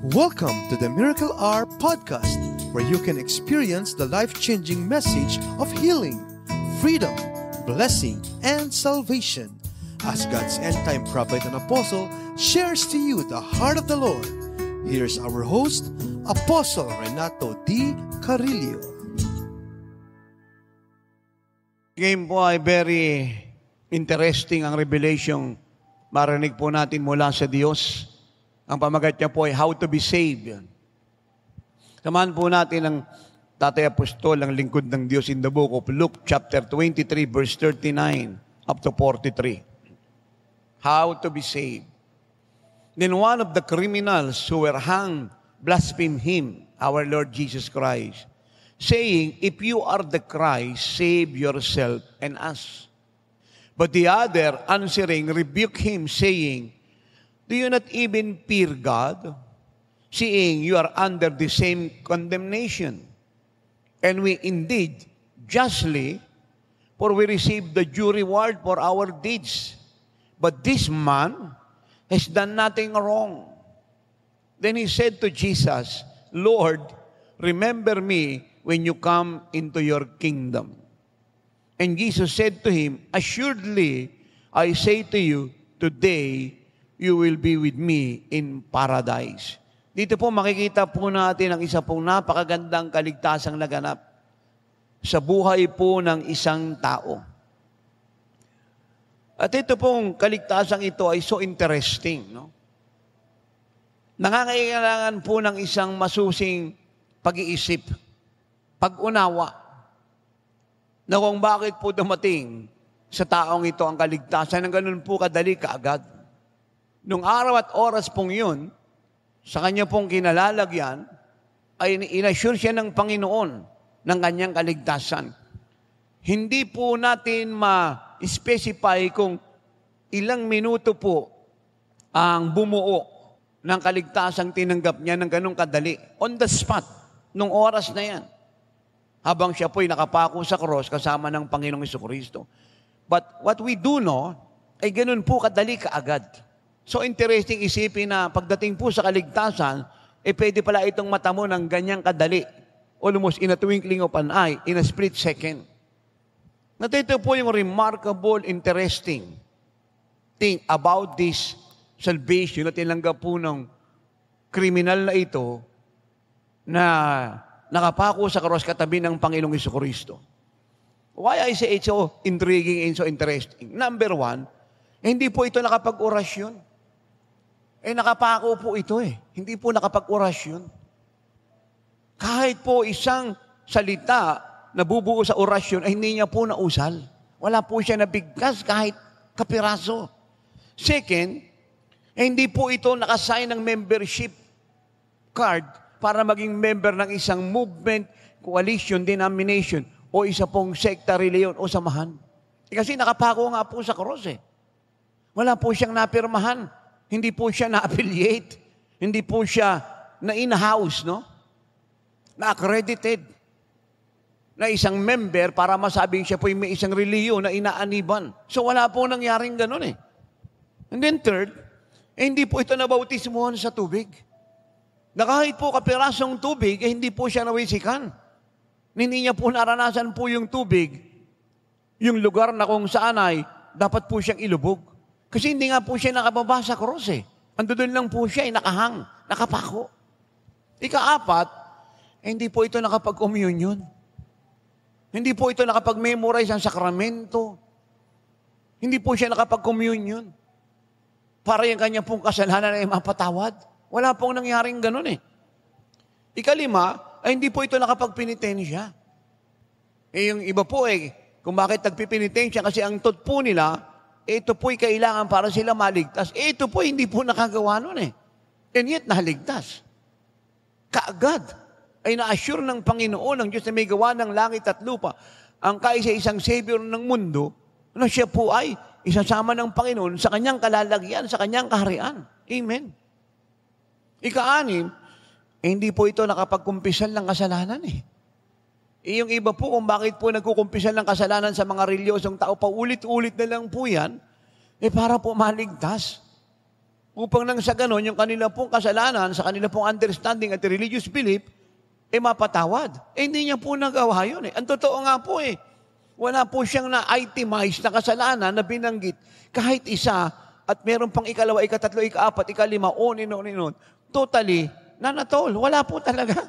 Welcome to the Miracle Hour podcast, where you can experience the life-changing message of healing, freedom, blessing, and salvation. As God's end-time prophet and apostle shares to you the heart of the Lord, here's our host, Apostle Renato D. Carillo. Ngayon po ay very interesting ang revelation marinig po natin mula sa Diyos. Ang pamagat niya po ay How to be Saved. Samahan po natin ang Tatay Apostol, ang lingkod ng Diyos in the book of Luke chapter 23 verse 39 up to 43. How to be saved. Then one of the criminals who were hung blasphemed him, our Lord Jesus Christ, saying, "If you are the Christ, save yourself and us." But the other, answering, rebuked him, saying, "Do you not even fear God, seeing you are under the same condemnation? And we indeed justly, for we receive the due reward for our deeds. But this man has done nothing wrong." Then he said to Jesus, "Lord, remember me when you come into your kingdom." And Jesus said to him, "Assuredly, I say to you, today you will be with me in paradise." Dito po makikita po natin ang isa pong napakagandang kaligtasang naganap sa buhay po ng isang tao. At ito pong kaligtasang ito ay so interesting, no? Nangangailangan po ng isang masusing pag-iisip, pag-unawa, na kung bakit po dumating sa taong ito ang kaligtasan ng ganun po kadali kaagad. Nung araw at oras pong yun, sa kanya pong kinalalagyan, ay inassure siya ng Panginoon ng kanyang kaligtasan. Hindi po natin ma-specify kung ilang minuto po ang bumuo ng kaligtasang tinanggap niya ng ganung kadali. On the spot, nung oras na yan. Habang siya po'y nakapako sa cross kasama ng Panginoong Jesucristo. But what we do know, ay ganun po kadali kaagad. So interesting isipin na pagdating po sa kaligtasan, pwede pala itong mata mo ng ganyang kadali. Almost in a twinkling of an eye, in a split second. Ito po yung remarkable, interesting thing about this salvation na tinanggap po ng kriminal na ito na nakapako sa cross katabi ng Panginoong Jesucristo. Why I say it's so intriguing and so interesting? Number one, hindi po ito nakapag-orasyon. Nakapako po ito Hindi po nakapag-orasyon. Kahit po isang salita na bubuo sa orasyon ay hindi niya po nausal. Wala po siya nabigkas kahit kapiraso. Second, hindi po ito nakasign ng membership card para maging member ng isang movement, coalition, denomination, o isa pong sekta, reliyon, o samahan. Kasi nakapako nga po sa cross Wala po siyang napirmahan. Hindi po siya na-affiliate. Hindi po siya na-in-house, no? Na-accredited. Na isang member para masabing siya po may isang reliyon na inaaniban. So wala po nangyaring ganun And then third, hindi po ito nabautismuhan sa tubig. Na kahit po kapirasong tubig, hindi po siya nawisikan. Hindi niya po naranasan po yung tubig, yung lugar na kung saan ay dapat po siyang ilubog. Kasi hindi nga po siya nakababa sa cross Ando doon lang po siya nakahang, nakapako. Ika-apat, hindi po ito nakapag-communion. Hindi po ito nakapag-memorize ang sakramento. Hindi po siya nakapag-communion. Para yung kanya pong kasalanan ay mapatawad. Wala pong nangyaring ganun Ikalima, ay hindi po ito nakapag-penitensya. Yung iba po kung bakit nagpipinitensya, kasi ang tot po nila, ito po'y kailangan para sila maligtas. Ito po hindi po nakagawa nun And yet, naligtas. Kaagad ay na-assure ng Panginoon, ng Diyos na may gawa ng langit at lupa, ang kaisa-isang Savior ng mundo, na siya po ay isasama ng Panginoon sa kanyang kalalagyan, sa kanyang kaharian. Amen. Ika-anim, hindi po ito nakapagkumpisal ng kasalanan yung iba po, kung bakit po nagkukumpisal ng kasalanan sa mga reliyosong tao, paulit-ulit na lang po yan, para po maligtas. Upang nang sa ganon, yung kanila pong kasalanan, sa kanila pong understanding at religious belief, mapatawad. Hindi niya po nagawa yun eh. Ang totoo nga po eh, wala po siyang na-itemize na kasalanan na binanggit kahit isa at meron pang ikalawa, ikatatlo, ikaapat, ikalima, on. Totally, nanatol. Wala po talaga.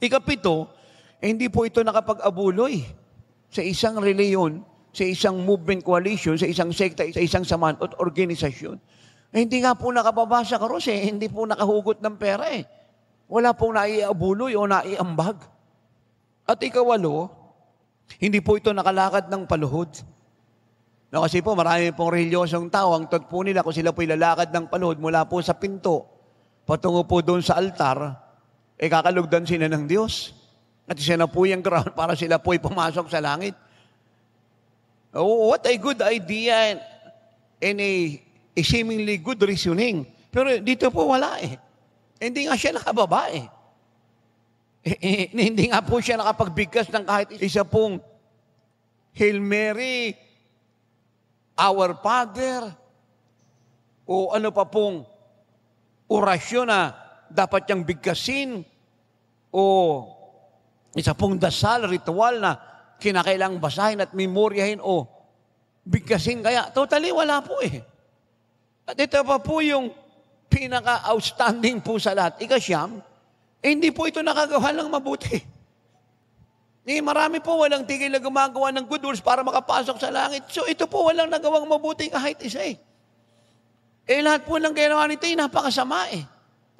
Ikapito, hindi po ito nakapag-abuloy sa isang reliyon, sa isang movement coalition, sa isang sekta, sa isang samahan at organisasyon. Hindi nga po nakababa sa krus eh. Hindi po nakahugot ng pera eh. Wala pong naiabuloy o naiambag. At ikawalo, hindi po ito nakalakad ng paluhod. No, kasi po marami pong reliyosong tao, ang thought po nila kung sila po ilalakad ng paluhod mula po sa pinto, patungo po doon sa altar, kakalugdan sila ng Diyos. At siya na po yung ground para sila po pumasok sa langit. Oh, what a good idea and a seemingly good reasoning. Pero dito po wala eh. Hindi nga siya nakababa eh. Hindi nga po siya nakapagbigkas ng kahit isa pong Hail Mary, Our Father, o ano pa pong orasyon na dapat niyang bigkasin, o isa pong dasal, ritual na kinakailangang basahin at memoryahin o bigkasin. Kaya totally wala po eh. At ito pa po yung pinaka-outstanding po sa lahat. Ikasyam, hindi po ito nakagawa ng mabuti. Marami po walang tigil na gumagawa ng good works para makapasok sa langit. So ito po walang nagawang mabuti kahit isa eh. Lahat po ng ginawa nito ay napakasama eh.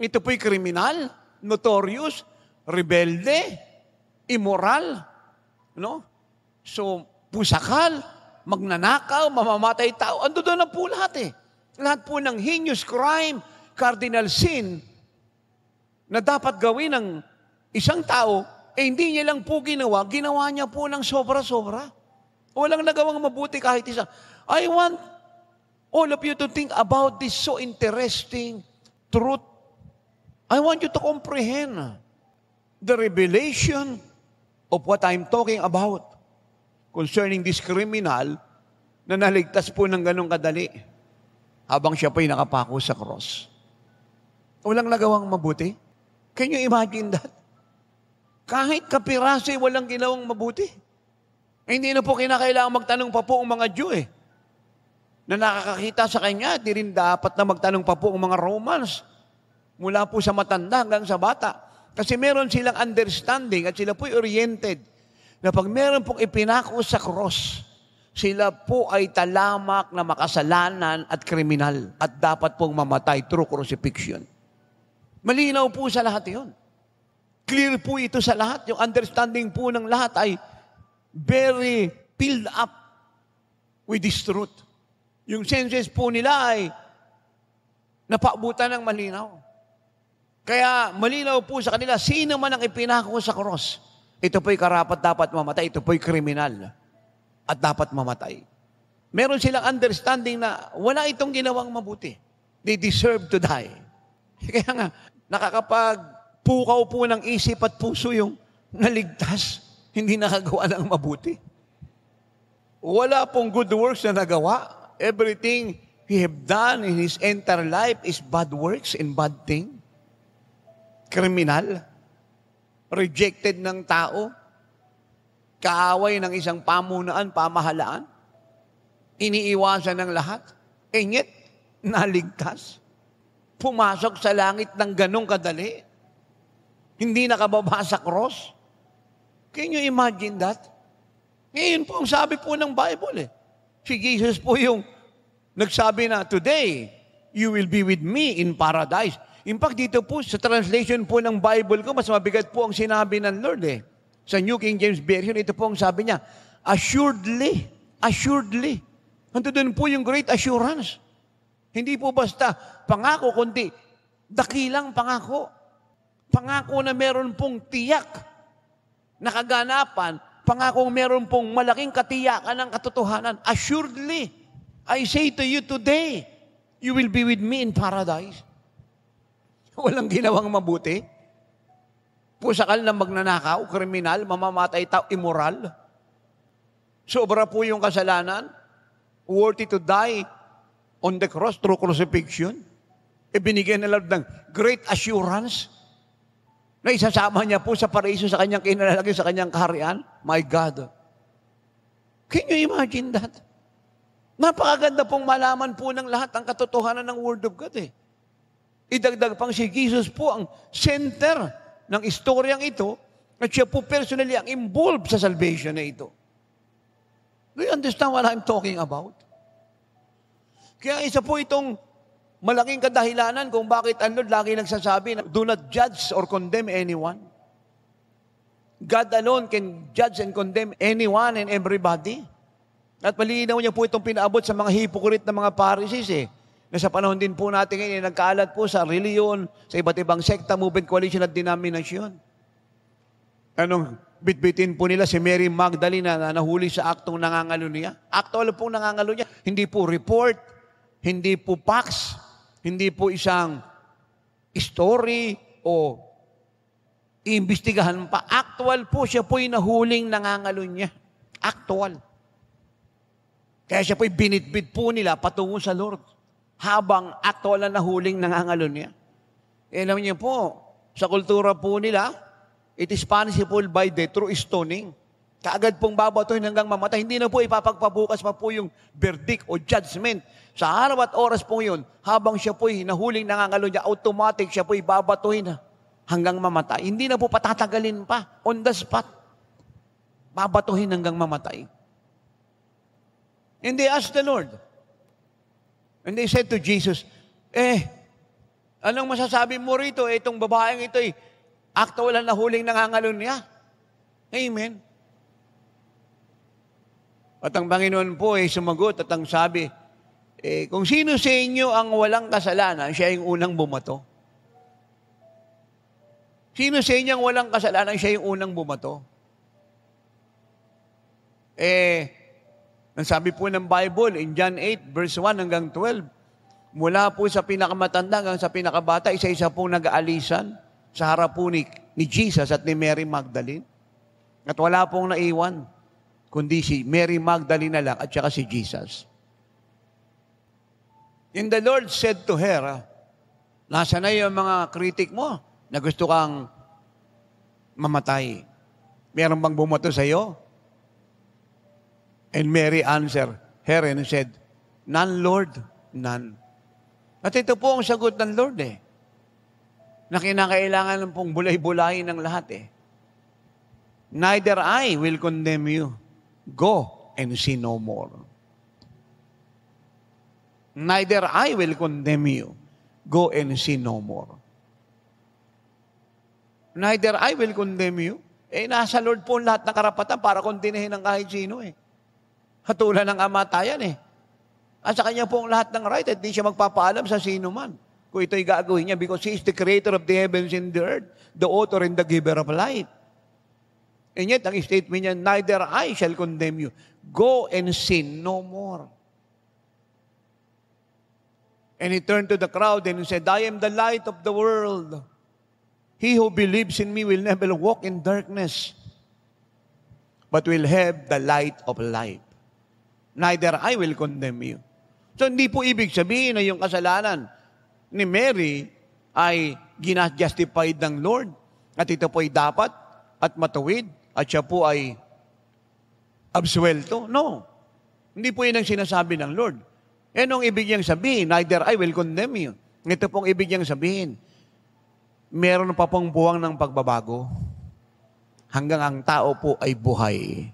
Ito po'y kriminal, notorious, rebelde, immoral, no? So, pusakal, magnanakaw, mamamatay tao, ando doon na po lahat eh. Lahat po ng heinous crime, cardinal sin, na dapat gawin ng isang tao, hindi niya lang po ginawa niya po ng sobra-sobra. Walang nagawang mabuti kahit isa. I want all of you to think about this so interesting truth. I want you to comprehend the revelation of what I'm talking about concerning this criminal na naligtas po ng ganong kadali habang siya po'y nakapako sa cross. Walang nagawang mabuti. Can you imagine that? Kahit kapirasi, walang ginawang mabuti. Hindi na po kinakailangan magtanong pa po ang mga Jew eh. Na nakakakita sa kanya, di rin dapat na magtanong pa po ang mga Romans mula po sa matanda hanggang sa bata. Kasi meron silang understanding at sila po'y oriented na pag meron pong ipinako sa cross, sila po ay talamak na makasalanan at kriminal at dapat pong mamatay through crucifixion. Malinaw po sa lahat yun. Clear po ito sa lahat. Yung understanding po ng lahat ay very filled up with this truth. Yung senses po nila ay napaabutan ng malinaw. Kaya malinaw po sa kanila, sino man ang ipinako sa cross, ito po'y karapat dapat mamatay, ito po'y kriminal at dapat mamatay. Meron silang understanding na wala itong ginawang mabuti. They deserve to die. Kaya nga, nakakapagpukaw po ng isip at puso yung naligtas, hindi nakagawa ng mabuti. Wala pong good works na nagawa. Everything he have done in his entire life is bad works and bad thing. Kriminal. Rejected ng tao. Kaaway ng isang pamunaan, pamahalaan. Iniiwasan ng lahat. And yet, naligtas. Pumasok sa langit ng ganong kadali. Hindi nakababa sa cross. Can you imagine that? Ngayon po ang sabi po ng Bible eh. Si Jesus po yung nagsabi na, today, you will be with me in paradise. In fact, dito po, sa translation po ng Bible ko, mas mabigat po ang sinabi ng Lord eh. Sa New King James Version, ito po ang sabi niya, assuredly, assuredly. Nandun po yung great assurance. Hindi po basta pangako, kundi dakilang pangako. Pangako na meron pong tiyak na kaganapan, pangako meron pong malaking katiyakan ng katotohanan. Assuredly, I say to you today, you will be with me in paradise. Walang ginawang mabuti. Pusakal na magnanakaw, kriminal, mamamatay tao, immoral. Sobra po yung kasalanan. Worthy to die on the cross through crucifixion. Ibinigyan ng Lord ng great assurance na isasama niya po sa paraiso sa kanyang kinalalagay sa kanyang kaharian. My God. Can you imagine that? Napakaganda pong malaman po ng lahat ang katotohanan ng Word of God eh. Idagdag pang si Jesus po ang center ng istoryang ito at siya po personally ang involved sa salvation na ito. Do you understand what I'm talking about? Kaya isa po itong malaking kadahilanan kung bakit ang Lord lagi nagsasabi na do not judge or condemn anyone. God alone can judge and condemn anyone and everybody. At malinaw niya po itong pinaabot sa mga hypocrite na mga Pharisees eh. Na sa panahon din po natin ngayon, nagkaalat po sa reliyon, sa iba't ibang sekta, movement, coalition at denominasyon. Anong bitbitin po nila si Mary Magdalene na nahuli sa aktong nangangalo niya? Actual pong nangangalo niya, hindi po report, hindi po facts, hindi po isang story o iimbestigahan pa. Actual po, siya po'y nahuling nangangalo niya. Actual. Kaya siya po'y binitbit po nila patungo sa Lord. Habang actual na nahuling nangangalo niya. E alam niyo po, sa kultura po nila, it is punishable by death through stoning. Kaagad pong babatuhin hanggang mamatay. Hindi na po ipapagpabukas pa po yung verdict o judgment. Sa araw at oras po yun, habang siya po'y nahuling nangangalo niya, automatic siya po'y babatuhin hanggang mamatay. Hindi na po patatagalin pa. On the spot. Babatuhin hanggang mamatay. And they asked the Lord, and they said to Jesus, anong masasabi mo rito? Itong babaeng ito akta wala na huling nangangalo niya. Amen. At ang Panginoon po sumagot at ang sabi, kung sino sa inyo ang walang kasalanan, siya yung unang bumato. Sino sa inyo ang walang kasalanan, siya yung unang bumato. Ang sabi po ng Bible, in John 8, verse 1 hanggang 12, mula po sa pinakamatanda hanggang sa pinakabata, isa-isa pong nag-aalisan sa harap po ni Jesus at ni Mary Magdalene. At wala pong naiwan, kundi si Mary Magdalene na lang at saka si Jesus. And the Lord said to her, nasa na yung mga kritik mo na gusto kang mamatay? Meron bang bumato sa iyo? And Mary answered her and said, none, Lord, none. At ito po ang sagot ng Lord na kinakailangan ng pong bulay-bulayin ng lahat Neither I will condemn you. Go and sin no more. Neither I will condemn you. Go and sin no more. Neither I will condemn you. Nasa Lord po lahat ng karapatan para kondinahin ng kahit sino Hatulan ng kamatayan At sa kanya po ang lahat ng right at di siya magpapaalam sa sino man. Kung ito'y gagawin niya because He is the creator of the heavens and the earth, the author and the giver of life. And yet, ang statement niya, neither I shall condemn you. Go and sin no more. And He turned to the crowd and He said, I am the light of the world. He who believes in me will never walk in darkness, but will have the light of life. Neither I will condemn you. So hindi po ibig sabihin na yung kasalanan ni Mary ay gina-justified ng Lord at ito po ay dapat at matuwid at siya po ay absuelto. No. Hindi po yun ang sinasabi ng Lord. Anong ibig niyang sabihin? Neither I will condemn you. Ito pong ibig niyang sabihin. Meron pa pong buwang ng pagbabago hanggang ang tao po ay buhay.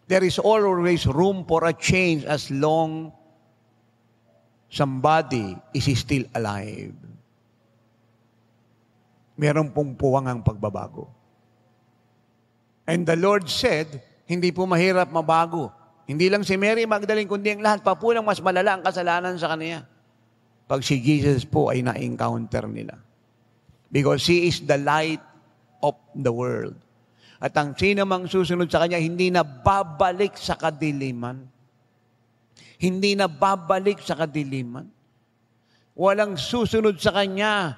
There is always room for a change as long somebody is still alive. Meron pong puwang ang pagbabago. And the Lord said, hindi po mahirap mabago. Hindi lang si Mary Magdalene, kundi ang lahat pa po ng mas malala ang kasalanan sa kanya. Pag si Jesus po ay na-encounter nila. Because He is the light of the world. At ang sino mang susunod sa Kanya, hindi na babalik sa kadiliman. Hindi na babalik sa kadiliman. Walang susunod sa Kanya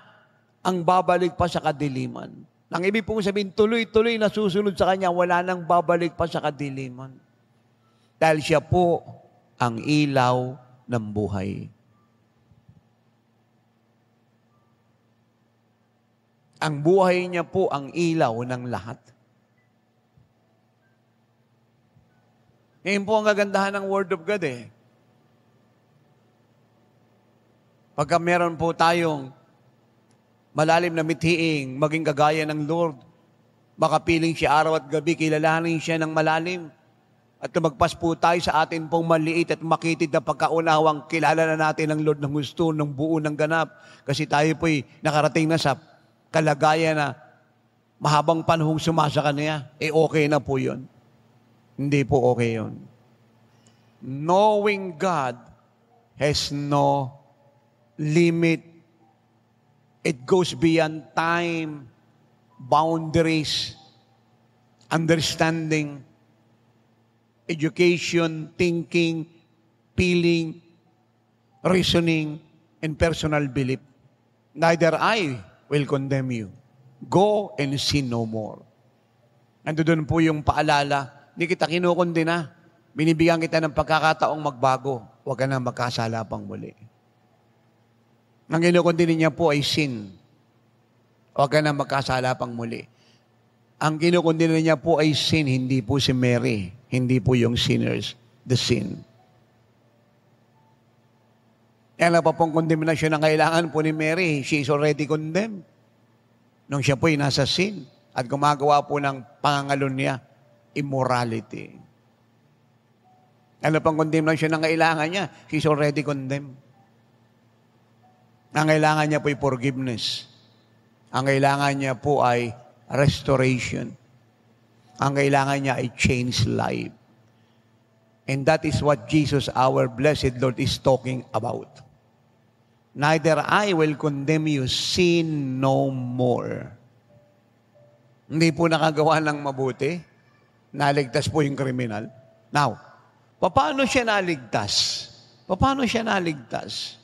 ang babalik pa sa kadiliman. Ang ibig pong sabihin, tuloy-tuloy na susunod sa Kanya, wala nang babalik pa sa kadiliman. Dahil siya po ang ilaw ng buhay. Ang buhay niya po ang ilaw ng lahat. Ngayon po ang kagandahan ng Word of God eh. Pagka meron po tayong malalim na mithiing, maging kagaya ng Lord, makapiling siya araw at gabi, kilalanin siya ng malalim. At tumagpas po tayo sa atin pong maliit at makitid na pagkaunawang kilala na natin ang Lord ng gusto, ng buo, ng ganap. Kasi tayo po'y nakarating na sa kalagayan na mahabang panahong sumasa ka niya. Okay na po yun. Hindi po okay yun. Knowing God has no limit. It goes beyond time, boundaries, understanding, education, thinking, feeling, reasoning, and personal belief. Neither I will condemn you. Go and sin no more. Ando doon po yung paalala, hindi kita kinukundina. Binibigyan kita ng pagkakataong magbago. Huwag ka na magkasala pang muli. Ang kinukundina niya po ay sin. Huwag ka na magkasala pang muli. Ang kinukundina niya po ay sin, hindi po si Mary. Hindi po yung sinners, the sin. Yan lang pa pong condemnation na kailangan po ni Mary. She is already condemned. Nung siya po'y nasa sin at gumagawa po ng pangangalon niya, immorality. Ano pang condemnation na kailangan niya? She is already condemned. Ang kailangan niya po ay forgiveness. Ang kailangan niya po ay restoration. Ang kailangan niya ay change life. And that is what Jesus, our blessed Lord, is talking about. Neither I will condemn you, sin no more. Hindi po nakagawa ng mabuti. Naligtas po yung kriminal. Now, paano siya naligtas? Paano siya naligtas?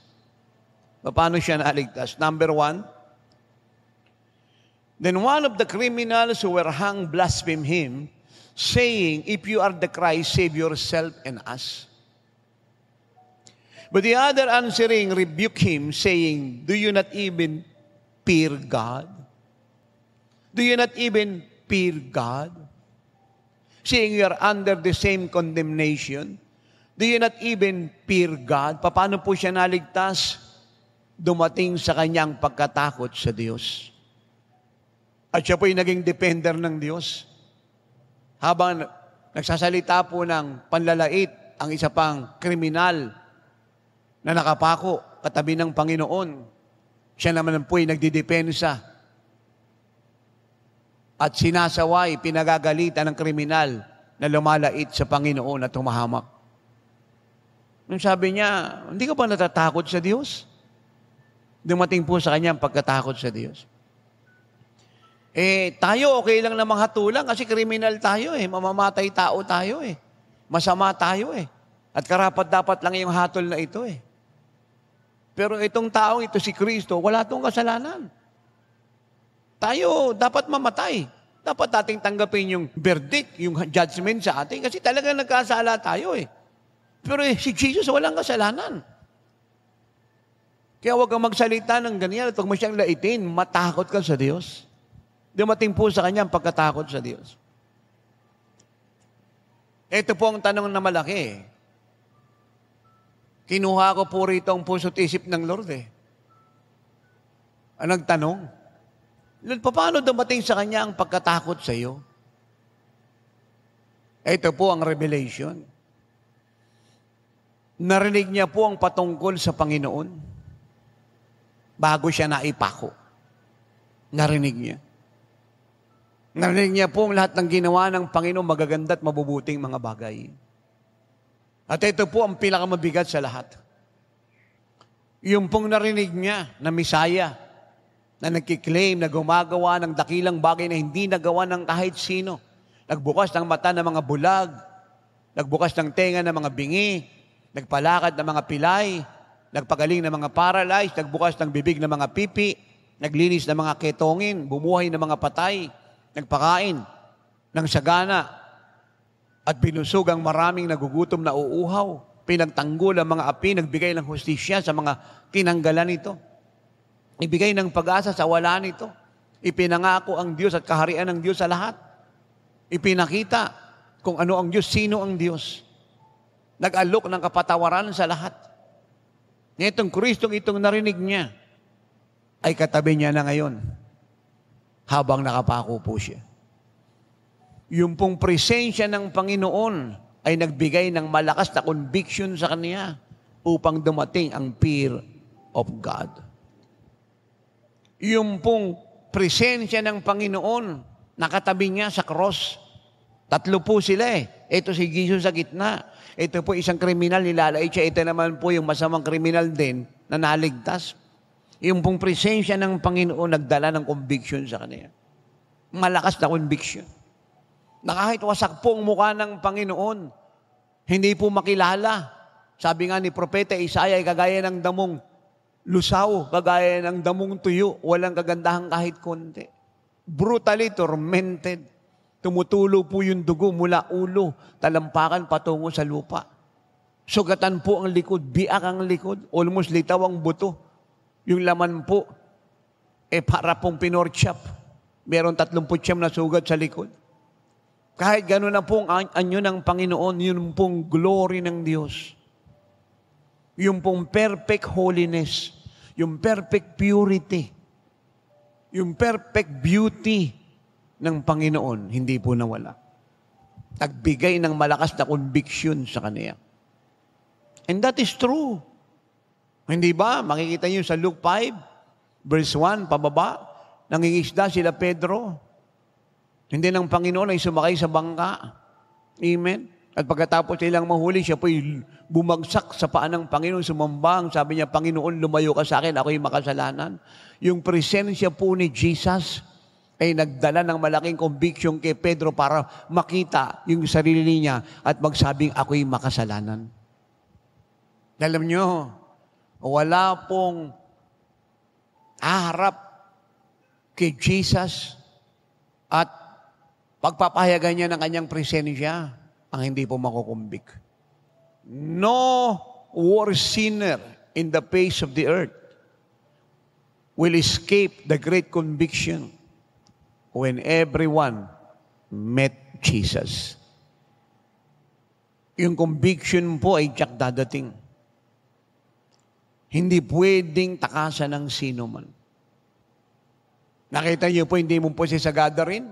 Paano siya naligtas? Number 1, then one of the criminals who were hung blasphemed him, saying, "If you are the Christ, save yourself and us." But the other answering rebuked him, saying, "Do you not even fear God? Do you not even fear God? Seeing you are under the same condemnation, do you not even fear God?" Paano po siya naligtas? Dumating sa kanyang pagkatakot sa Diyos. At siya po'y naging depender ng Diyos. Habang nagsasalita po ng panlalait ang isa pang kriminal na nakapako katabi ng Panginoon, siya naman po'y nagdidepensa at sinasaway, pinagagalitan ng kriminal na lumalait sa Panginoon at humahamak. Nung sabi niya, hindi ka ba natatakot sa Diyos? Dumating po sa kanya ang pagkatakot sa Diyos. Tayo okay lang namang hatulan kasi kriminal tayo mamamatay tao tayo masama tayo at karapat dapat lang yung hatol na ito Pero itong taong ito, si Kristo, wala itong kasalanan. Tayo dapat mamatay. Dapat nating tanggapin yung verdict, yung judgment sa atin kasi talagang nagkasala tayo Pero si Jesus walang kasalanan. Kaya huwag kang magsalita ng ganyan at huwag mo siyang laitin, matakot ka sa Diyos. Dumating po sa kanya ang pagkatakot sa Diyos. Ito po ang tanong na malaki. Kinuha ko po rito ang puso't isip ng Lord Anong tanong? Lord, paano dumating sa kanya ang pagkatakot sa iyo? Ito po ang revelation. Narinig niya po ang patungkol sa Panginoon bago siya naipako. Narinig niya. Narinig niya po ang lahat ng ginawa ng Panginoon, magaganda at mabubuting mga bagay. At ito po ang pinakamabigat sa lahat. Yung pong narinig niya na Misaya, na nagkiklaim na gumagawa ng dakilang bagay na hindi nagawa ng kahit sino. Nagbukas ng mata ng mga bulag, nagbukas ng tenga ng mga bingi, nagpalakad ng mga pilay, nagpagaling ng mga paralyzed, nagbukas ng bibig ng mga pipi, naglinis ng mga ketongin, bumuhay ng mga patay, nagpakain ng sagana, at binusog ang maraming nagugutom na uuhaw. pinagtanggol ang mga api, nagbigay ng hustisya sa mga tinanggalan nito. Ibigay ng pag-asa sa wala nito. Ipinangako ang Diyos at kaharian ng Diyos sa lahat. Ipinakita kung ano ang Diyos, sino ang Diyos. Nag-alok ng kapatawaran sa lahat. Nitong Kristong itong narinig niya, ay katabi niya na ngayon habang nakapako po siya. Yung pong presensya ng Panginoon ay nagbigay ng malakas na conviction sa kanya upang dumating ang fear of God. Yung pong presensya ng Panginoon, nakatabi niya sa cross. 3 po sila eh. Ito si Jesus sa gitna. Ito po isang kriminal, nilalait siya. Ito naman po yung masamang kriminal din na naligtas. Yung pong presensya ng Panginoon nagdala ng conviction sa kanya. Malakas na conviction. Na kahit wasak po ang mukha ng Panginoon, hindi po makilala. Sabi nga ni Propeta Isaiah, ay kagaya ng damong lusaw, kagaya ng damong tuyo, walang kagandahan kahit konti. Brutally tormented. Tumutulo po yung dugo mula ulo, talampakan patungo sa lupa. Sugatan po ang likod, biak ang likod, almost litaw ang buto. Yung laman po, para pong pinorchap. Meron 39 na sugat sa likod. Kahit gano'n na pong anyo ng Panginoon, yun pong glory ng Diyos. Yung pong perfect holiness, yung perfect purity, yung perfect beauty ng Panginoon, hindi po nawala. Nagbigay ng malakas na conviction sa kanya. And that is true. Hindi ba? Makikita niyo sa Luke 5, verse 1, pababa, nangingisda sila Pedro. Hindi ng Panginoon ay sumakay sa bangka. Amen? At pagkatapos silang mahuli, siya po'y bumagsak sa paa ng Panginoon, sumambang. Sabi niya, Panginoon, lumayo ka sa akin, ako'y makasalanan. Yung presensya po ni Jesus ay nagdala ng malaking conviction kay Pedro para makita yung sarili niya at magsabing, ako'y makasalanan. Alam niyo, wala pong aharap kay Jesus at pagpapahayagan niya ng kanyang presensya ang hindi po makukumbik. No worse sinner in the face of the earth will escape the great conviction when everyone met Jesus. Yung conviction po ay tiyak dadating. Hindi pwedeng takasan ng sino man. Nakita niyo po, hindi mo po siya sa gathering.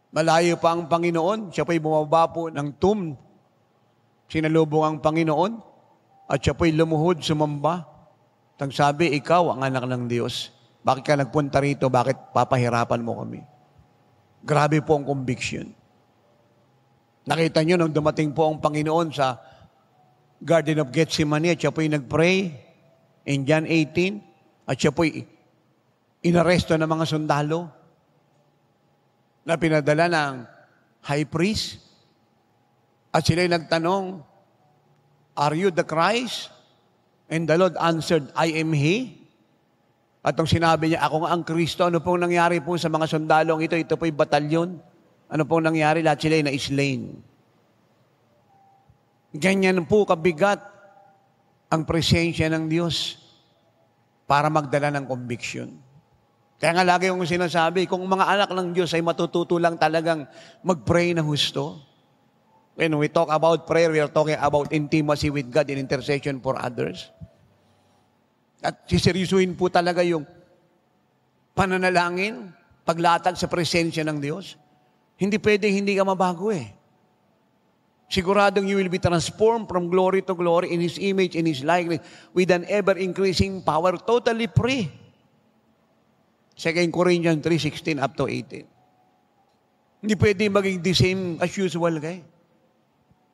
Malayo pa ang Panginoon, siya po'y bumaba po ng tomb. Sinalubong ang Panginoon at siya po'y lumuhod, sumamba. Tang sabi, ikaw ang anak ng Diyos. Bakit ka nagpunta rito? Bakit papahirapan mo kami? Grabe po ang conviction. Nakita niyo nung dumating po ang Panginoon sa Garden of Gethsemane at siya po'y nag-pray in John 18 at siya po'y inaresto ng mga sundalo na pinadala ng high priest. At sila'y nagtanong, are you the Christ? And the Lord answered, I am He. At nung sinabi niya, ako nga ang Kristo, ano pong nangyari po sa mga sundalong ito? Ito po'y batalyon. Ano pong nangyari? Lahat sila'y na-slain. Ganyan po kabigat ang presensya ng Diyos para magdala ng conviction. Kaya nga lagi kong sinasabi, kung mga anak ng Diyos ay matututo lang talagang mag-pray na husto. When we talk about prayer, we are talking about intimacy with God and intercession for others. At siseryosuhin po talaga yung pananalangin, paglatag sa presensya ng Diyos. Hindi pwedeng hindi ka mabago eh. Siguradong you will be transformed from glory to glory in His image, in His likeness, with an ever-increasing power, totally free. 2 Corinthians 3:16 up to 18. Hindi pwede maging the same as usual kayo.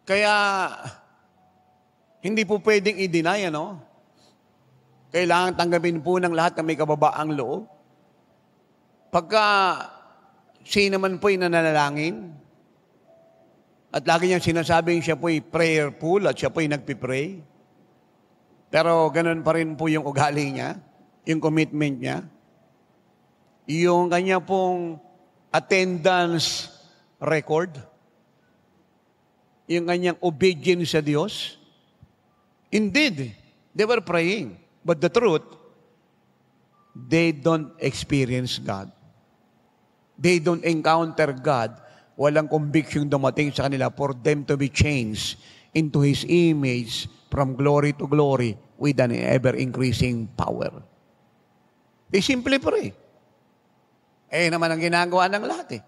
Kaya, hindi po pwedeng i-deny, ano? Kailangan tanggapin po ng lahat na may kababaang loob. Pagka siya naman po'y nananalangin, at lagi niyang sinasabing siya po'y prayerful at siya po'y nagpipray, pero ganun pa rin po yung ugali niya, yung commitment niya, yung kanya pong attendance record, yung kanyang obedience sa Diyos? Indeed, they were praying. But the truth, they don't experience God. They don't encounter God. Walang conviction dumating sa kanila for them to be changed into His image from glory to glory with an ever-increasing power. They simply pray. Naman ang ginagawa ng lahat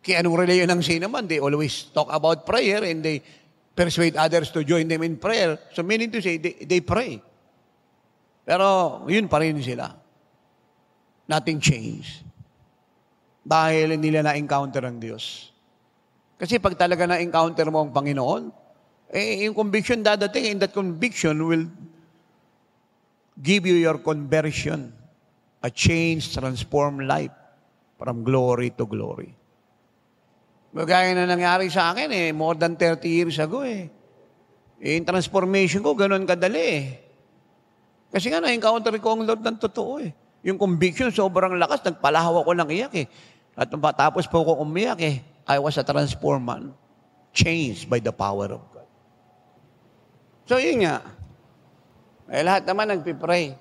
Kaya anong reliyon ng sino man, they always talk about prayer and they persuade others to join them in prayer. So meaning to say, they pray. Pero yun pa rin sila. Nothing changed. Dahil hindi nila na-encounter ang Diyos. Kasi pag talaga na-encounter mo ang Panginoon, yung conviction dadating, and that conviction will give you your conversion, a change, transform life from glory to glory. Magaya na nangyari sa akin more than 30 years ago yung transformation ko, ganun kadali Kasi nga na-encounter ko ang Lord ng totoo Yung conviction, sobrang lakas, nagpalahaw ako ng iyak At tapos po ako umiyak I was a transformed man, changed by the power of God. So yun nga, lahat naman nagpipray.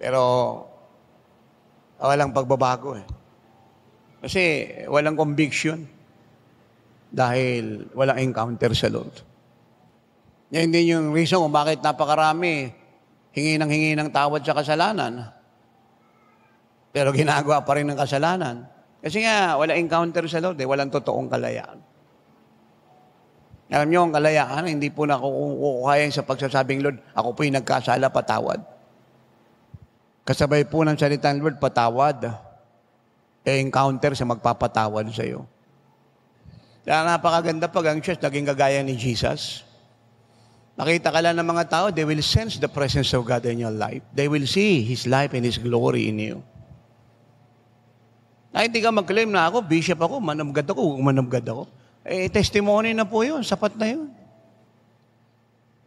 Pero walang pagbabago Kasi walang conviction dahil walang encounter sa Lord. Yan din yung reason kung bakit napakarami hingi ng tawad sa kasalanan. Pero ginagawa pa rin ng kasalanan. Kasi nga, walang encounter sa Lord walang totoong kalayaan. Alam niyo, ang kalayaan, hindi po nakukuhayan sa pagsasabing, Lord, ako po yung nagkasala, patawad. Kasabay po ng salitang Lord, patawad. Encounter sa magpapatawad sa iyo. Kaya napakaganda pag ang church naging gagaya ni Jesus. Nakita ka lang ng mga tao, they will sense the presence of God in your life. They will see His life and His glory in you. Hindi ka mag-claim na ako, bishop ako, manamgad ako. Testimony na po yun, sapat na yun.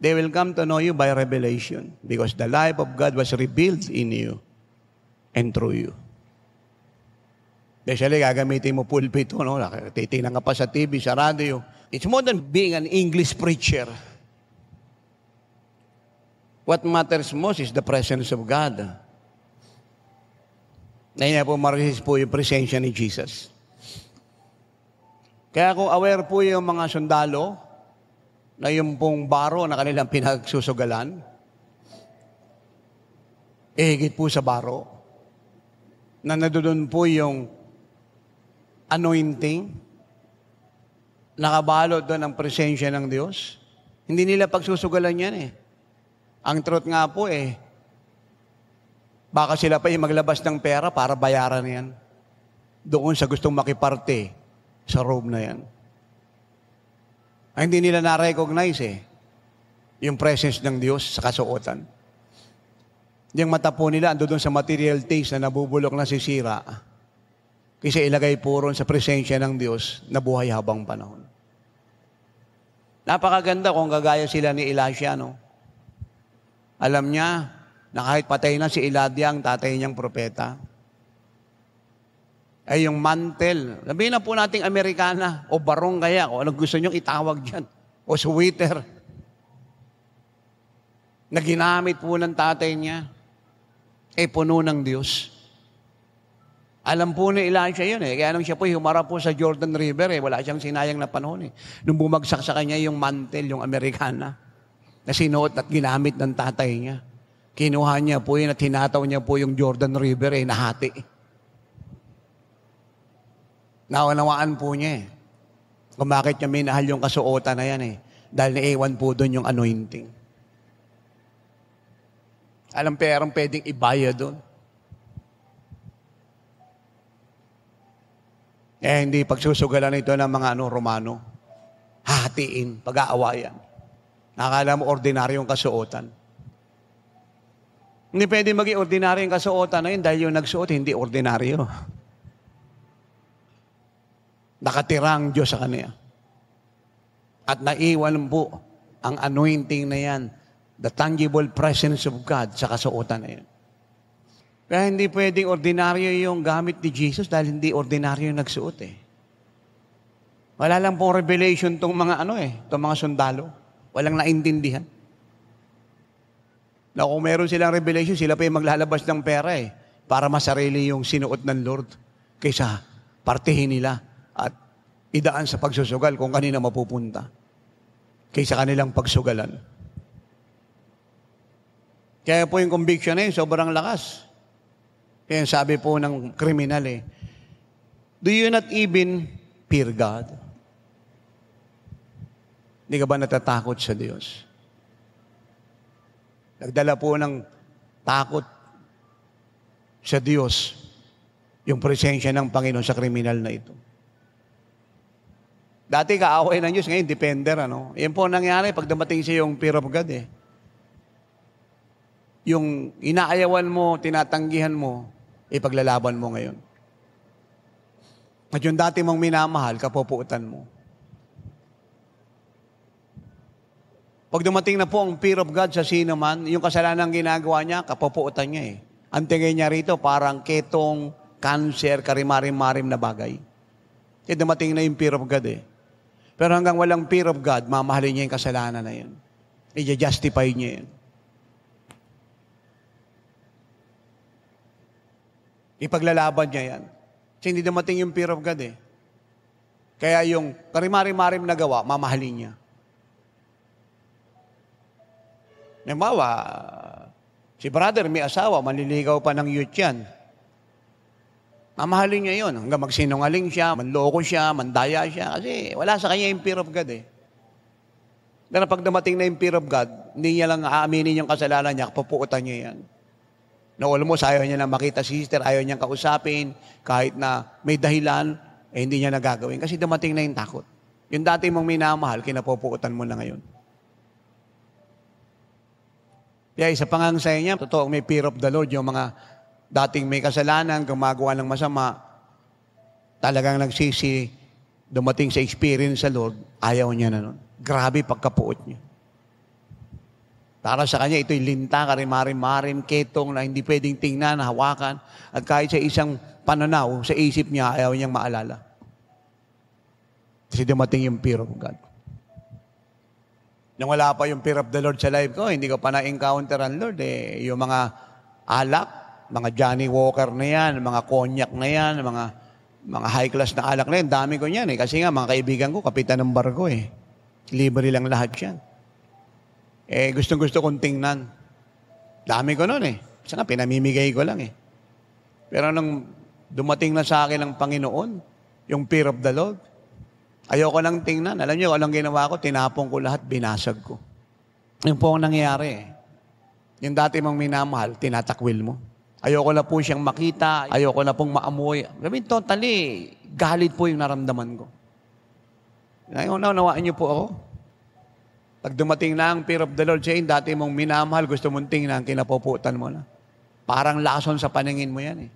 They will come to know you by revelation because the life of God was revealed in you and through you. Especially, gagamitin mo pulpit, titingnan ka pa sa TV, sa radio. It's more than being an English preacher. What matters most is the presence of God. Ngayon po, ma-resist po yung presensya ni Jesus. Kaya kung aware po yung mga sundalo na yung pong baro na kanilang pinagsusugalan, higit po sa baro, na nandoon po yung anointing, nakabalot doon ang presensya ng Diyos. Hindi nila pagsusugalan yan Ang truth nga po baka sila pa yung maglabas ng pera para bayaran yan. Doon sa gustong makiparte sa robe na yan. Hindi nila na-recognize yung presence ng Diyos sa kasuotan. Yung mata po nila ando doon sa material taste na nabubulok na sisira. Kasi ilagay po ron sa presensya ng Diyos na buhay habang panahon. Napakaganda kung gagaya sila ni Elisha, Alam niya na kahit patay na si Elijah, ang tatay niyang propeta, ay yung mantle. Sabihin na po nating Amerikana o barong kaya, kung anong gusto niyong itawag dyan, o sweater, na ginamit po ng tatay niya, puno ng Diyos. Alam po ni Elisha yun Kaya nung siya po humarap po sa Jordan River wala siyang sinayang na panahon Nung bumagsak sa kanya yung mantle, yung Amerikana, na sinuot at ginamit ng tatay niya. Kinuha niya po yun at hinataw niya po yung Jordan River nahati. Naunawaan po niya kung bakit niya minahal yung kasuotan na yan Dahil naiwan po doon yung anointing. Alam perang pwedeng ibaya doon. Hindi pagsusugalan ito ng mga Romano. Hahatiin, pag-aawayan. Nakakala mo ordinaryong kasuotan. Hindi pwede maging ordinaryong kasuotan na yun dahil yung nagsuot, hindi ordinaryo. Nakatirang Diyos sa kanya. At naiwan po ang anointing na yan, the tangible presence of God sa kasuotan na yan. Kaya hindi pwedeng ordinaryo yung gamit ni Jesus dahil hindi ordinaryo yung nagsuot Wala lang pong revelation tong mga tong mga sundalo. Walang naintindihan. Na kung meron silang revelation, sila pa yung maglalabas ng pera para masarili yung sinuot ng Lord kaysa partihin nila at idaan sa pagsusugal kung kanina mapupunta kaysa kanilang pagsugalan. Kaya po yung conviction sobrang lakas. Kaya sabi po ng kriminal do you not even fear God? Hindi ka ba natatakot sa Diyos? Nagdala po ng takot sa Diyos yung presensya ng Panginoon sa kriminal na ito. Dati kaaway ng Diyos, ngayon defender. Yan po nangyari pag dumating siya yung fear of God. Yung inaayawan mo, tinatanggihan mo, ipaglalaban mo ngayon. At yung dati mong minamahal, kapupuutan mo. Pag dumating na po ang fear of God sa sino man, yung kasalanan ginagawa niya, kapupuutan niya Ang tingin niya rito, parang ketong, cancer, karimarim-marim na bagay. Kaya dumating na yung fear of God Pero hanggang walang fear of God, mamahalin niya yung kasalanan na yun. I-justify niya yun. Ipaglalaban niya yan. Kasi hindi dumating yung fear of God Kaya yung karimarim-marim na gawa, mamahalin niya. Halimbawa, si brother may asawa, manliligaw pa ng youth yan. Mamahalin niya yun. Hanggang magsinungaling siya, manloko siya, mandaya siya. Kasi wala sa kanya yung fear of God Pero pag dumating na yung fear of God, hindi niya lang aaminin yung kasalanan niya, papuutan niya yan. Na almost ayaw niya na makita si sister, ayaw niyang kausapin, kahit na may dahilan, hindi niya nagagawin. Kasi dumating na yung takot. Yung dati mong minamahal, kinapupuutan mo na ngayon. Kaya sa pangangsay niya, totoo may fear of the Lord, yung mga dating may kasalanan, gumagawa ng masama, talagang nagsisi, dumating sa experience sa Lord, ayaw niya na nun. Grabe pagkapuot niya. Para sa kanya, ito'y linta, karimarim-marim, ketong na hindi pwedeng tingnan, hawakan, at kahit sa isang pananaw, sa isip niya, ayaw niyang maalala. Kasi dumating yung fear of God. Nung wala pa yung fear of the Lord sa life ko, hindi ko pa na-encounter ang Lord Yung mga alak, mga Johnny Walker na yan, mga cognac na yan, mga high class na alak na yan, dami ko yan Kasi nga, mga kaibigan ko, kapitan ng barko Libre lang lahat yan. Gustong-gusto kong tingnan. Dami ko nun Kasi nga, pinamimigay ko lang Pero nung dumating na sa akin ang Panginoon, yung fear of the Lord, ayoko lang tingnan. Alam niyo, anong ginawa ko? Tinapong ko lahat, binasag ko. Yung po ang nangyayari Yung dati mong minamahal, tinatakwil mo. Ayoko na po siyang makita, ayoko na pong maamoy. Totally, galit po yung naramdaman ko. Nawaan niyo po ako. Pag dumating na ang fear of the Lord sa'yo, dati mong minamahal, gusto mong tingnan, kinapuputan mo na. Parang lason sa paningin mo yan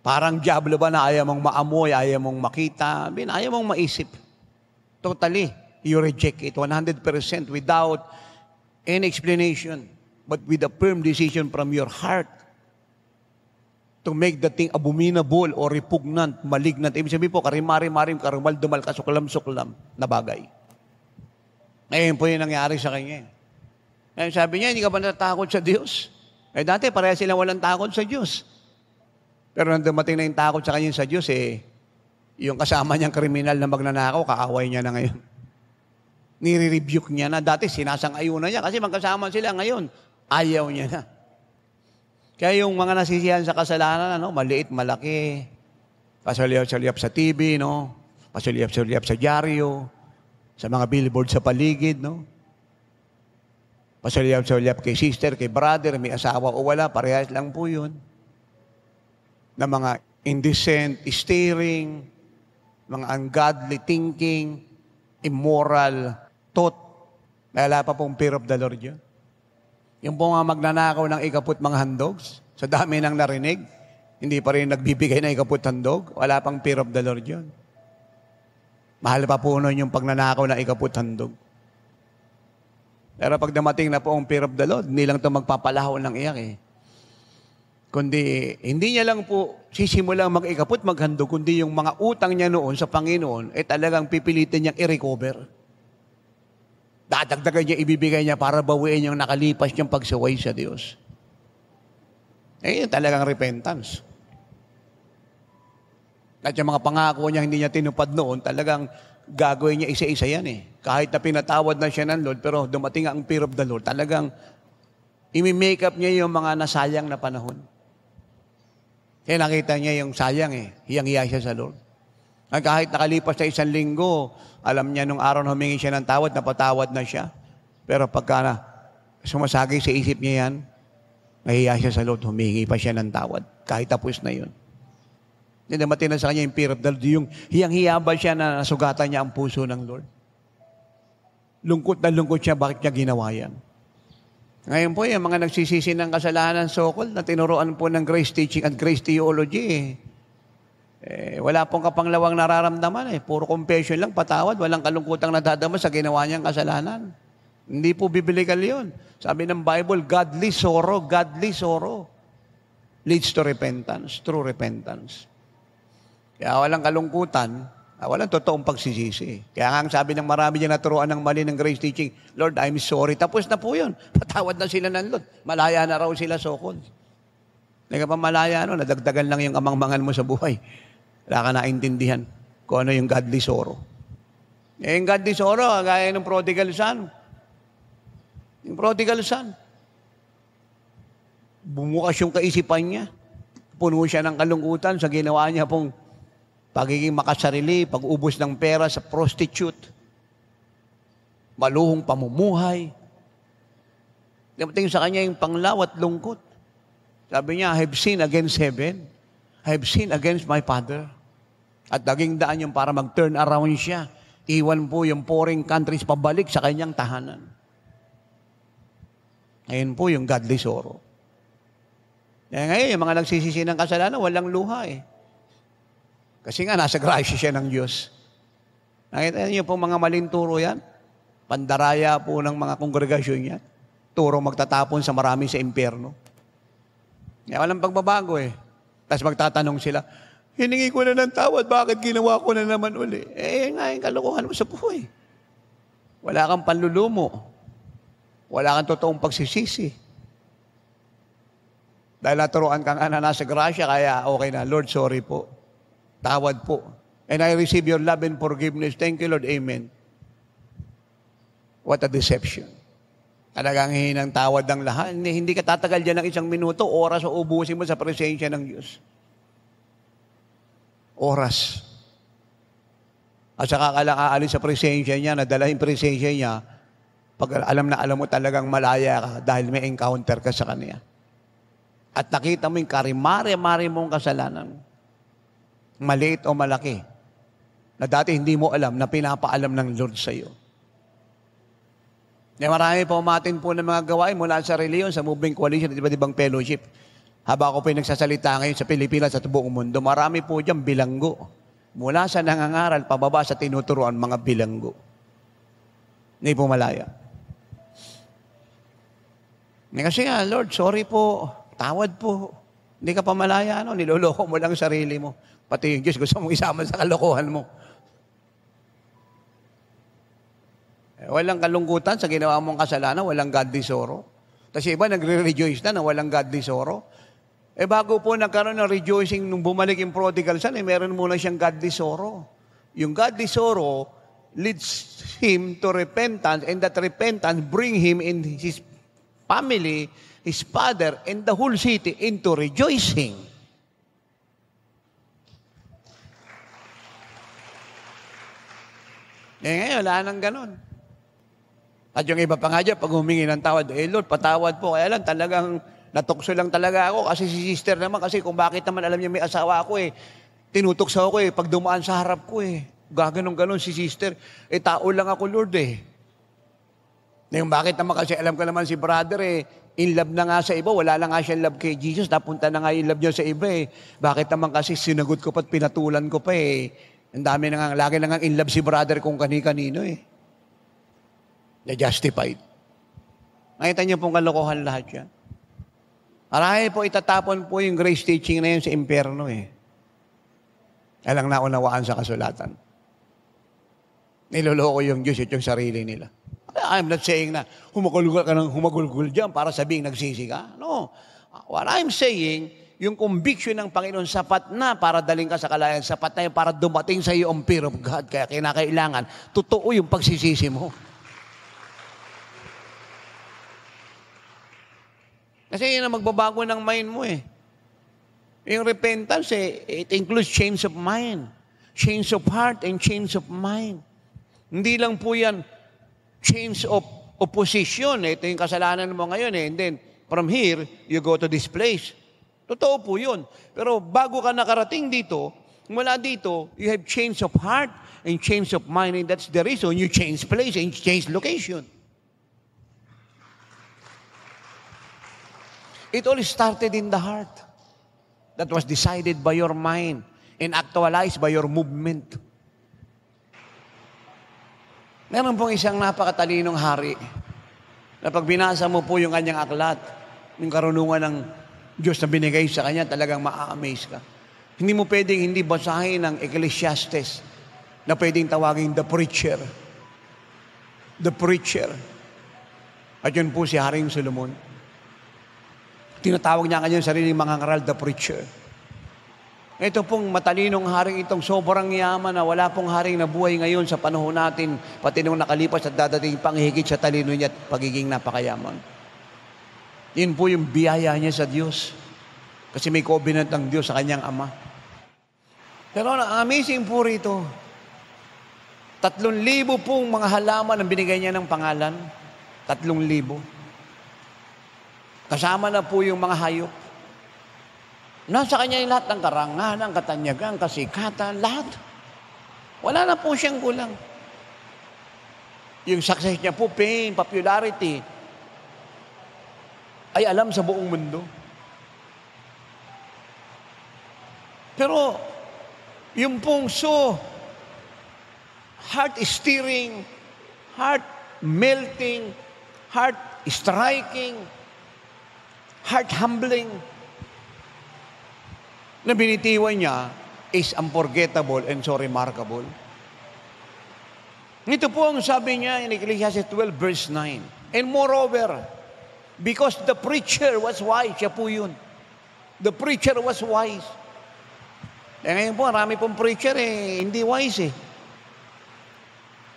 Parang diablo ba na ayaw mong maamoy, ayaw mong makita, ayaw mong maisip. Totally, you reject it 100% without any explanation, but with a firm decision from your heart to make the thing abominable or repugnant, malignant. Ibig sabihin po, karimari-marim, karumal-dumal, kasuklam-suklam na bagay. Ngayon po yung nangyari sa kanya. Ngayon sabi niya, hindi ka ba natatakot sa Diyos? Dati pareha silang walang takot sa Diyos. Pero nang dumating na yung takot sa kanya sa Diyos, yung kasama niyang kriminal na magnanakaw, kaaway niya na ngayon. Nire-rebuke niya na. Dati sinasang-ayunan niya kasi magkasama sila ngayon. Ayaw niya na. Kaya yung mga nasisihan sa kasalanan, maliit, malaki, pasulyap-sulyap sa TV, pasulyap-sulyap sa dyaryo, sa mga billboard sa paligid, pasulyap-sulyap kay sister, kay brother, may asawa o wala, parehas lang po yun. Na mga indecent staring, mga ungodly thinking, immoral thought. Wala pa pong fear of the Lord yun. Yung po nga magnanakaw ng ikaput mga handogs, sa dami nang narinig, hindi pa rin nagbibigay ng ikaput handog, wala pang fear of the Lord yun. Mahal pa po nun yung pagnanakaw ng ikaput handog. Pero pag dumating na po ang fear of the Lord, hindi lang ito magpapalahaw ng iyak Kundi hindi niya lang po sisimulang mag-ikapot maghandog, kundi yung mga utang niya noon sa Panginoon, talagang pipilitin niyang i-recover. Dadagdagan niya, ibibigay niya para bawiin yung nakalipas niyang pagsuway sa Diyos. Yun talagang repentance. At yung mga pangako niya hindi niya tinupad noon, talagang gagawin niya isa-isa yan eh. Kahit na pinatawad na siya ng Lord, pero dumating ang fear of the Lord, talagang imi-make up niya yung mga nasayang na panahon. Kaya nakita niya yung sayang eh. Hiyang-hiya siya sa Lord. At kahit nakalipas na 1 linggo, alam niya nung araw na humingi siya ng tawad, napatawad na siya. Pero pagka sumasagi sa isip niya yan, nahiya siya sa Lord, humingi pa siya ng tawad. Kahit tapos na yun. Hindi dumating na sa kanya yung fear of the Lord. Yung hiyang-hiya ba siya na nasugatan niya ang puso ng Lord? Lungkot na lungkot siya, bakit niya ginawa yan? Ngayon po, yung mga nagsisisi ng kasalanan so-called na tinuruan po ng grace teaching at grace theology, wala pong kapanglawang nararamdaman eh. Puro confession lang, patawad, walang kalungkutang nadadama sa ginawa niyang kasalanan. Hindi po biblical yun. Sabi ng Bible, godly sorrow leads to repentance, true repentance. Kaya walang kalungkutan, walang totoong pagsisisi. Kaya nga ang sabi ng marami niya naturuan ng mali ng grace teaching, Lord, I'm sorry. Tapos na po yun. Patawad na sila ng Lord. Malaya na raw sila so-called. Hindi ka pa malaya, nadagdagan lang yung amang-mangan mo sa buhay. Wala ka naintindihan kung ano yung godly sorrow. Yung godly sorrow, gaya ng prodigal son. Yung prodigal son. Bumukas yung kaisipan niya. Puno siya ng kalungkutan sa ginawa niya pong pagiging makasarili, pag-ubos ng pera sa prostitute, maluhong pamumuhay. Dumating sa kanya yung panglaw at lungkot. Sabi niya, I have sinned against heaven. I have sinned against my father. At naging daan yung para mag-turn around siya. Iwan po yung foreign countries pabalik sa kanyang tahanan. Ngayon po yung godly sorrow. Kaya ngayon, yung mga nagsisisi ng kasalanan, walang luha eh. Kasi nga, nasa grace siya ng Diyos. Nakita niyo po mga maling turo yan? Pandaraya po ng mga kongregasyon yan. Turo magtatapon sa marami sa impyerno. Kaya walang pagbabago eh. Tapos magtatanong sila, hiningi ko na ng tawad, bakit ginawa ko na naman uli? Nga yung kalokohan mo sa buhay. Wala kang panlulumo. Wala kang totoong pagsisisi. Dahil naturuan kang nasa grasya, kaya okay na, Lord, sorry po. Tawad po. And I receive your love and forgiveness. Thank you, Lord. Amen. What a deception. Talagang hinang tawad ng lahat. Hindi ka tatagal dyan ng 1 minuto, oras o ubusin mo sa presensya ng Diyos. Oras. At saka ka lang aalis sa presensya niya, nadala yung presensya niya, pag alam na alam mo talagang malaya ka dahil may encounter ka sa Kanya. At nakita mo yung karimari-mari mong kasalanan, maliit o malaki, na dati hindi mo alam, na pinapaalam ng Lord sa iyo. Marami pa umatin po ng mga gawain mula sa reliyon, sa moving coalition, at iba't ibang fellowship. Haba ako po nagsasalita ngayon sa Pilipinas at buong mundo, marami po dyan bilanggo. Mula sa nangangaral, pababa sa tinuturuan, mga bilanggo. Hindi po malaya. Kasi nga, Lord, sorry po, tawad po. Hindi ka pa malaya, niloloko mo lang sarili mo. Pati yung Diyos, gusto mong isama sa kalokohan mo. Walang kalungkutan sa ginawa mong kasalanan, walang godly sorrow. Tapos iba, nagre-rejoice na walang godly sorrow. Bago po nagkaroon ng rejoicing nung bumalik yung prodigal son, meron muna siyang godly sorrow. Yung godly sorrow leads him to repentance, and that repentance bring him in his family, his father, and the whole city into rejoicing. Ngayon, wala nang ganon. At yung iba pa nga dyan, pag humingi ng tawad, Lord, patawad po. Kaya lang, talagang natukso lang talaga ako. Kasi si sister naman, kasi kung bakit naman alam niya may asawa ako tinutukso ako pag dumaan sa harap ko Gaganon-ganon si sister. Tao lang ako, Lord Yung bakit naman kasi alam ko naman si brother in love na nga sa iba, wala lang nga siya love kay Jesus, napunta na nga yung love niya sa iba Bakit naman kasi sinagot ko pa at pinatulan ko pa Ang dami na nga, lagi na nga in love si brother kung kani-kanino Na justified. Nakita niyo pong kalokohan lahat yan. Marami po itatapon po yung grace teaching na yun sa impyerno eh. Alang naunawaan sa kasulatan. Niloloko yung Diyos at yung sarili nila. I'm not saying na humagulgul ka ng humagulgul dyan para sabihing nagsisi ka. No. What I'm saying, yung conviction ng Panginoon sapat na para daling ka sa kalayan, sapat na yun para dumating sa iyo ang fear of God. Kaya kinakailangan, totoo yung pagsisisi mo. Kasi yun ang magbabago ng mind mo eh. Yung repentance it includes change of mind, change of heart, and change of mind. Hindi lang po yan change of opposition. Ito yung kasalanan mo ngayon eh. And then, from here, you go to this place. Totoo po yun. Pero bago ka nakarating dito, mula dito, you have change of heart and change of mind. And that's the reason you change place and change location. It all started in the heart. That was decided by your mind and actualized by your movement. Meron pong isang napakatalinong hari na pag binasa mo po yung kanyang aklat, yung karunungan ng Diyos na binigay sa kanya, talagang ma-amaze ka. Hindi mo pwedeng hindi basahin ng Ecclesiastes na pwedeng tawagin the preacher. The preacher. At yun po si Haring Solomon. Tinatawag niya kanyang sariling mga ngaral, the preacher. Ito pong matalinong haring itong sobrang yaman na wala pong haring nabuhay ngayon sa panahon natin, pati nung nakalipas at dadating pang higit sa talino niya at pagiging napakayaman. Yun po yung biyaya niya sa Diyos. Kasi may covenant ang Diyos sa kanyang ama. Pero ang amazing po rito, 3,000 pong mga halaman ang binigay niya ng pangalan. 3,000. Kasama na po yung mga hayop. Nasa kanya yung lahat ng karangalan, katanyagan, kasikatan, lahat. Wala na po siyang kulang. Yung success niya po, fame, popularity, ay alam sa buong mundo. Pero, yung pong heart stirring, heart melting, heart striking, heart humbling, na binitiwan niya is unforgettable and so remarkable. Ito po ang sabi niya in Ecclesiastes 12 verse 9. And moreover, because the preacher was wise, siya po yun. The preacher was wise. Eh ngayon po, marami pong preacher hindi wise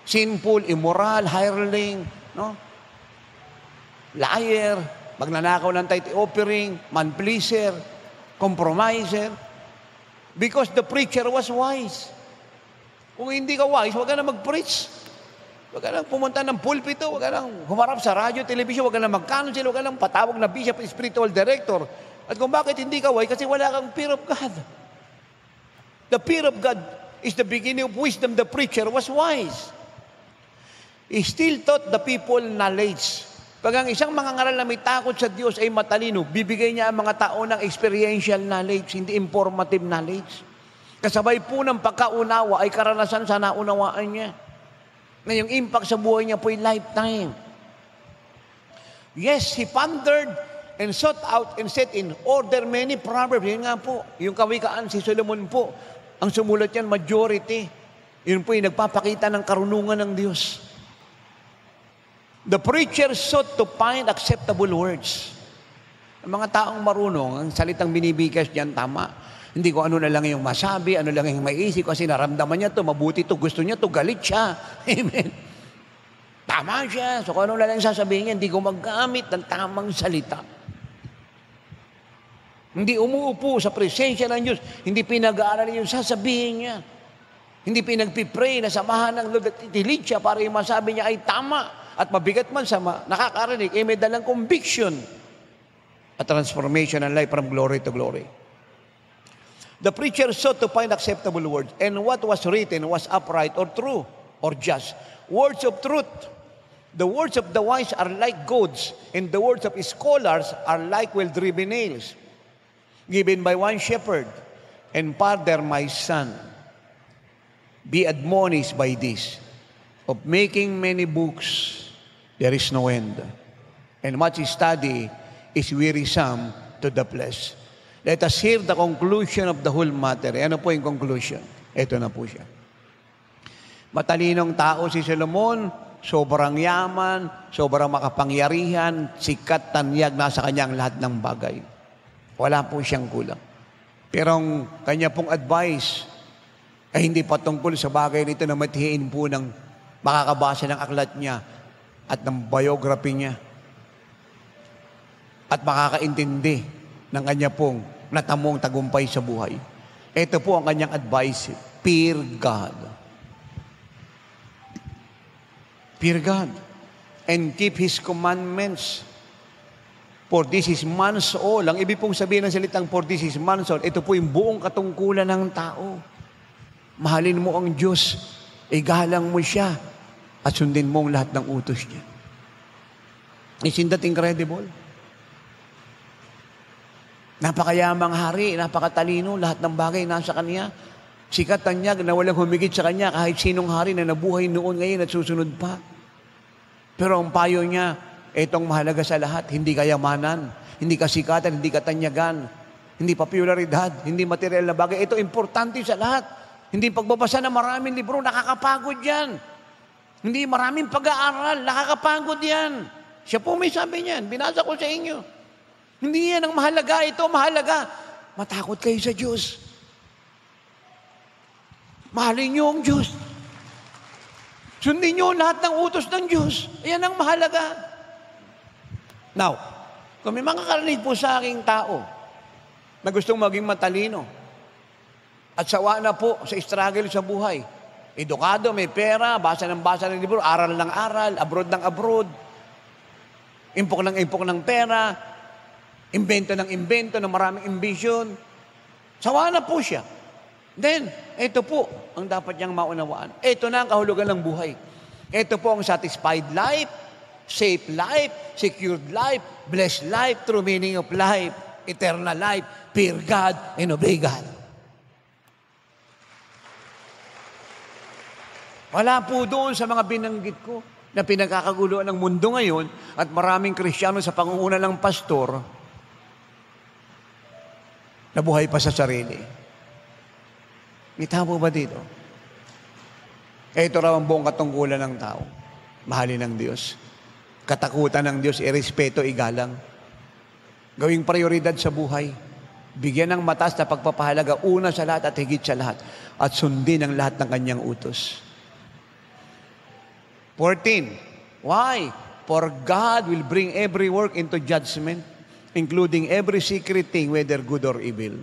Sinful, immoral, hireling, no? Liar, magnanakaw ng tithe offering, man-pleaser, compromiser, because the preacher was wise. Kung hindi ka wise, huwag ka na mag-preach. Huwag ka na pumunta ng pulpito, huwag ka na humarap sa radyo, television, huwag ka na mag-counsel, huwag ka na patawag na bishop, spiritual director. At kung bakit hindi ka wise, kasi wala kang fear of God. The fear of God is the beginning of wisdom. The preacher was wise. He still taught the people knowledge. Pag ang isang mangangaral na may takot sa Diyos ay matalino, bibigay niya ang mga tao ng experiential knowledge, hindi informative knowledge. Kasabay po ng pagkaunawa ay karanasan sa naunawaan niya. Na yung impact sa buhay niya po ay lifetime. Yes, he pondered and sought out and set in order many proverbs. Yun nga po, yung kawikaan si Solomon po, ang sumulat yan majority. Yun po yung nagpapakita ng karunungan ng Diyos. The preacher sought to find acceptable words. Ang mga taong marunong, ang salitang binibigas niyan, tama. Hindi ko ano na lang yung masabi, ano lang yung maiisip, kasi naramdaman niya to, mabuti to, gusto niya to, galit siya. Amen. Tama siya. So kung ano na lang sasabihin niya, hindi ko maggamit ng tamang salita. Hindi umuupo sa presensya ng Diyos, hindi pinag-aaral yung sasabihin niya. Hindi pinagpipray na samahan ng Lord at itilig siya para yung masabi niya ay tama. At mabigat man sa nakakarinig, may dalang conviction at transformation ng life from glory to glory. The preacher sought to find acceptable words, and what was written was upright or true or just. Words of truth. The words of the wise are like goads, and the words of scholars are like well-driven nails, given by one shepherd. And father, my son, be admonished by this, of making many books, there is no end. And much study is wearisome to the flesh. Let us hear the conclusion of the whole matter. Ano po yung conclusion? Ito na po siya. Matalinong tao si Solomon, sobrang yaman, sobrang makapangyarihan, sikat, tanyag, nasa kanyang lahat ng bagay. Wala po siyang kulang. Pero ang kanya pong advice ay hindi patungkol sa bagay nito na mathiin po ng makakabasa ng aklat niya at ng biography niya at makakaintindi ng kanya pong natamong tagumpay sa buhay. Ito po ang kanyang advice. Fear God. Fear God. And keep His commandments. For this is man's all. Ang ibig pong sabihin ng salitang for this is man's all, ito po yung buong katungkulan ng tao. Mahalin mo ang Diyos, igalang mo siya, at sundin mo ang lahat ng utos niya. Isn't that incredible? Napakayamang hari, napakatalino, lahat ng bagay nasa kanya. Sikat, tanyag, na walang humigit sa kanya kahit sinong hari na nabuhay noon, ngayon at susunod pa. Pero ang payo niya, itong mahalaga sa lahat, hindi kayamanan, hindi kasikatan, hindi katanyagan, hindi popularidad, hindi material na bagay. Ito importante sa lahat. Hindi pagbabasa ng maraming libro, nakakapagod yan. Hindi maraming pag-aaral, nakakapagod yan. Siya po may sabi niyan, binasa ko sa inyo. Hindi yan ang mahalaga, ito mahalaga. Matakot kayo sa Diyos. Mahalin niyo ang Diyos. Sundin niyo lahat ng utos ng Diyos. Yan ang mahalaga. Now, kung may mga karinig po sa aking tao na gustong maging matalino at sawa na po sa struggle sa buhay, edukado, may pera, basa ng libro, aral ng aral, abroad ng abroad, impok ng pera, imbento ng maraming ambition, sawa na po siya. Then, ito po ang dapat niyang maunawaan. Ito na ang kahulugan ng buhay. Ito po ang satisfied life, safe life, secured life, blessed life, true meaning of life, eternal life, fear God, and obey God. Wala po doon sa mga binanggit ko na pinagkakaguluhan ng mundo ngayon at maraming Kristiyano sa pangunguna ng pastor na buhay pa sa sarili. Kita po ba dito? Ito raw ang buong katungkulan ng tao. Mahalin ng Diyos. Katakutan ng Diyos, irespeto, igalang. Gawing prioridad sa buhay. Bigyan ng mataas na pagpapahalaga, una sa lahat at higit sa lahat. At sundin ang lahat ng kanyang utos. 14. Why? For God will bring every work into judgment, including every secret thing, whether good or evil.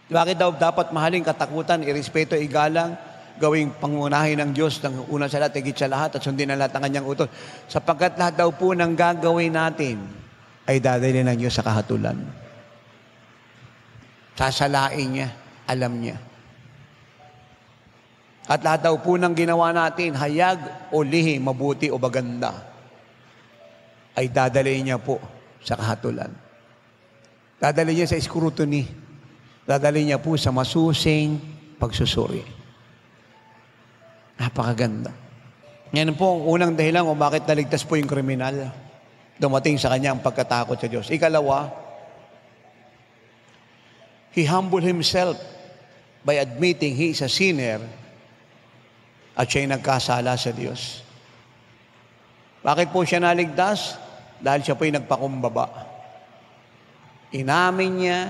Bakit daw dapat mahalin, katakutan, irespeto, igalang, gawing pangunahin ng Diyos ng una sa lahat, higit sa lahat, at sundin ang lahat ng kanyang utos? Sapagkat lahat daw po ng gagawin natin ay dadalhin ng Diyos sa kahatulan. Sasalain niya, alam niya. At lahat daw po ng ginawa natin, hayag o lihi, mabuti o maganda, ay dadalhin niya po sa kahatulan. Dadalhin niya sa scrutiny. Dadalhin niya po sa masusing pagsusuri. Napakaganda. Yan po ang unang dahilan kung bakit naligtas po yung kriminal. Dumating sa kanya ang pagkatakot sa Diyos. Ikalawa, he humbled himself by admitting he is a sinner at siya'y nagkasala sa Diyos. Bakit po siya naligtas? Dahil siya po'y nagpakumbaba. Inamin niya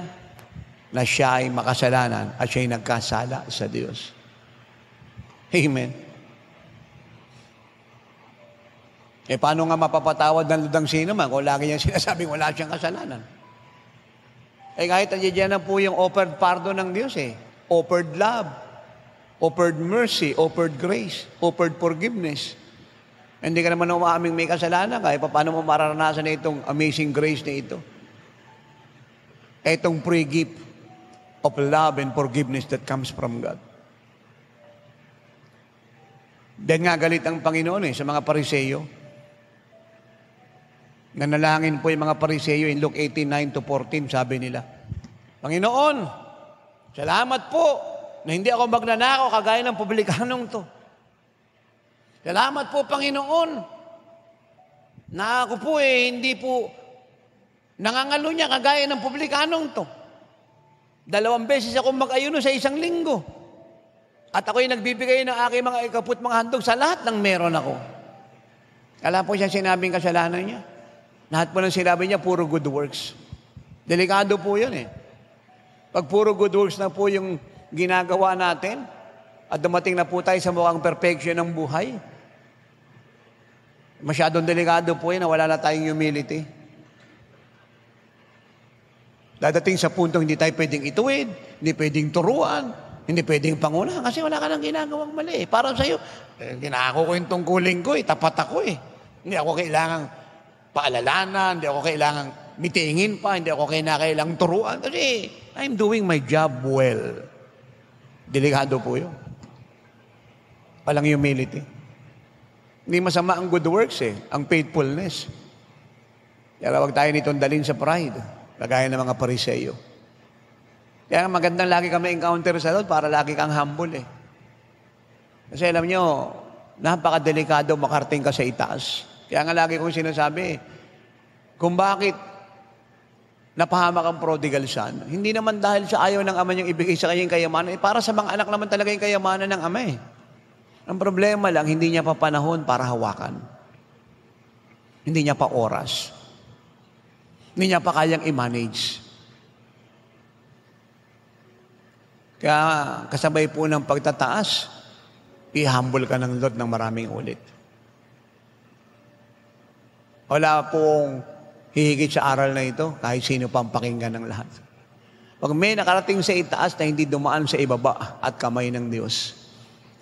na siya ay makasalanan at siya ay nagkasala sa Diyos. Amen. Paano nga mapapatawad ng ludang sino man kung lagi niya sinasabing wala siyang kasalanan? Kahit nandiyan na po yung offered pardon ng Diyos Offered love, offered mercy, offered grace, offered forgiveness. Hindi ka naman umaaming may kasalanan, kaya paano mo mararanasan na itong amazing grace na ito? Itong free gift of love and forgiveness that comes from God. Dahil nga galit ang Panginoon sa mga Pariseyo. Nanalangin po yung mga Pariseyo in Luke 18:9-14, sabi nila, Panginoon, salamat po na hindi ako magnanakaw kagaya ng publikanong to. Salamat po, Panginoon, na ako po hindi po Nangangalo niya kagaya ng publikanong to. 2 beses ako mag-ayuno sa 1 linggo. At ako'y nagbibigay ng aking mga ikaput mga handog sa lahat ng meron ako. Wala po siya sinabing kasalanan niya. Lahat po ng sinabi niya, puro good works. Delikado po yun eh. Pag puro good works na po yung ginagawa natin, at dumating na po tayo sa mukhang perfection ng buhay, masyadong delikado po yun na wala na tayong humility. Dadating sa punto hindi tayo pwedeng ituwid, hindi pwedeng turuan, hindi pwedeng panguna kasi wala ka nang ginagawang mali. Parang sa'yo, ginako ko yung tungkulin ko, tapat ako eh. Hindi ako kailangang paalalanan, hindi ako kailangang mitingin pa, hindi ako kailangang turuan kasi I'm doing my job well. Delikado po yun. Walang humility. Hindi masama ang good works eh, ang faithfulness. Kaya wag tayo nitong dalhin sa pride, kagaya ng mga Pariseyo. Kaya magandang lagi kami encounter sa Lord para lagi kang humble eh. Kasi alam nyo, napakadelikado makarating ka sa itaas. Kaya nga lagi kong sinasabi, kung bakit napahamak ang prodigal son, hindi naman dahil sa ayaw ng ama niyang ibigay sa kanyang kayamanan, para sa mga anak naman talaga yung kayamanan ng ama eh. Ang problema lang, hindi niya pa panahon para hawakan. Hindi niya pa oras. Hindi niya pa kayang i-manage. Kaya kasabay po ng pagtataas, i-humble ka ng Lord ng maraming ulit. Wala pong hihigit sa aral na ito, kahit sino pang pakinggan ng lahat. Pag may nakarating sa itaas na hindi dumaan sa ibaba at kamay ng Diyos,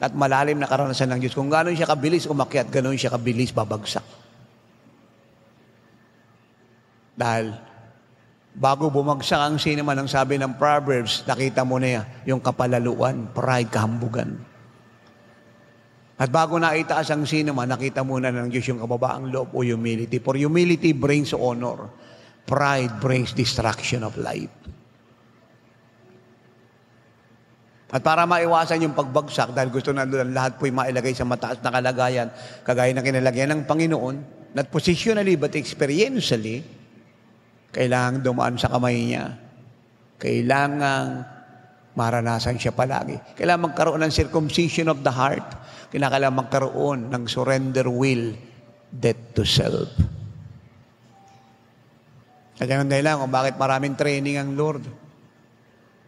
at malalim na karanasan ng Diyos, kung gano'n siya kabilis umakyat, gano'n siya kabilis babagsak. Dahil bago bumagsak ang sinima ng sabi ng Proverbs, nakita mo na yung kapalaluan, pride, kahambugan. At bago naitaas ang sinima, nakita muna ng Diyos yung kababaang loob o humility. For humility brings honor. Pride brings destruction of life. At para maiwasan yung pagbagsak, dahil gusto na lahat po'y mailagay sa mataas na kalagayan, kagaya ng kinalagyan ng Panginoon, not positionally but experientially, kailangang dumaan sa kamay niya. Kailangang maranasan siya palagi. Kailangan magkaroon ng circumcision of the heart. Kailangan magkaroon ng surrender will, death to self. Kaya ang dahilan kung bakit maraming training ang Lord.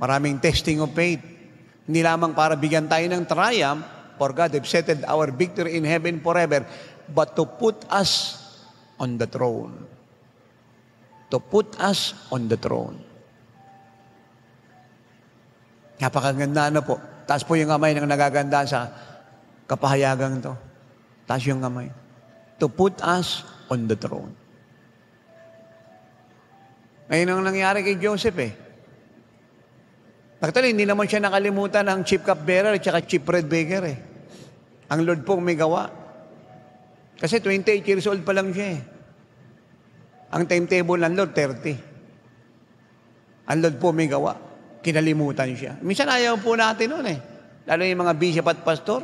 Maraming testing of faith. Hindi lamang para bigyan tayo ng triumph, for God have settled our victory in heaven forever, but to put us on the throne. To put us on the throne. Napakaganda po. Taas po yung kamay ng nagaganda sa kapahayagang to. Taas yung kamay. To put us on the throne. Ngayon ang nangyari kay Joseph eh. Actually, hindi naman siya nakalimutan ng chief cupbearer at saka chief bread baker eh. Ang Lord po may gawa. Kasi 28 years old pa lang siya eh. Ang timetable ng Lord, 30. Ang Lord po may gawa. Kinalimutan siya. Minsan ayaw po natin noon eh. Lalo yung mga bishop at pastor,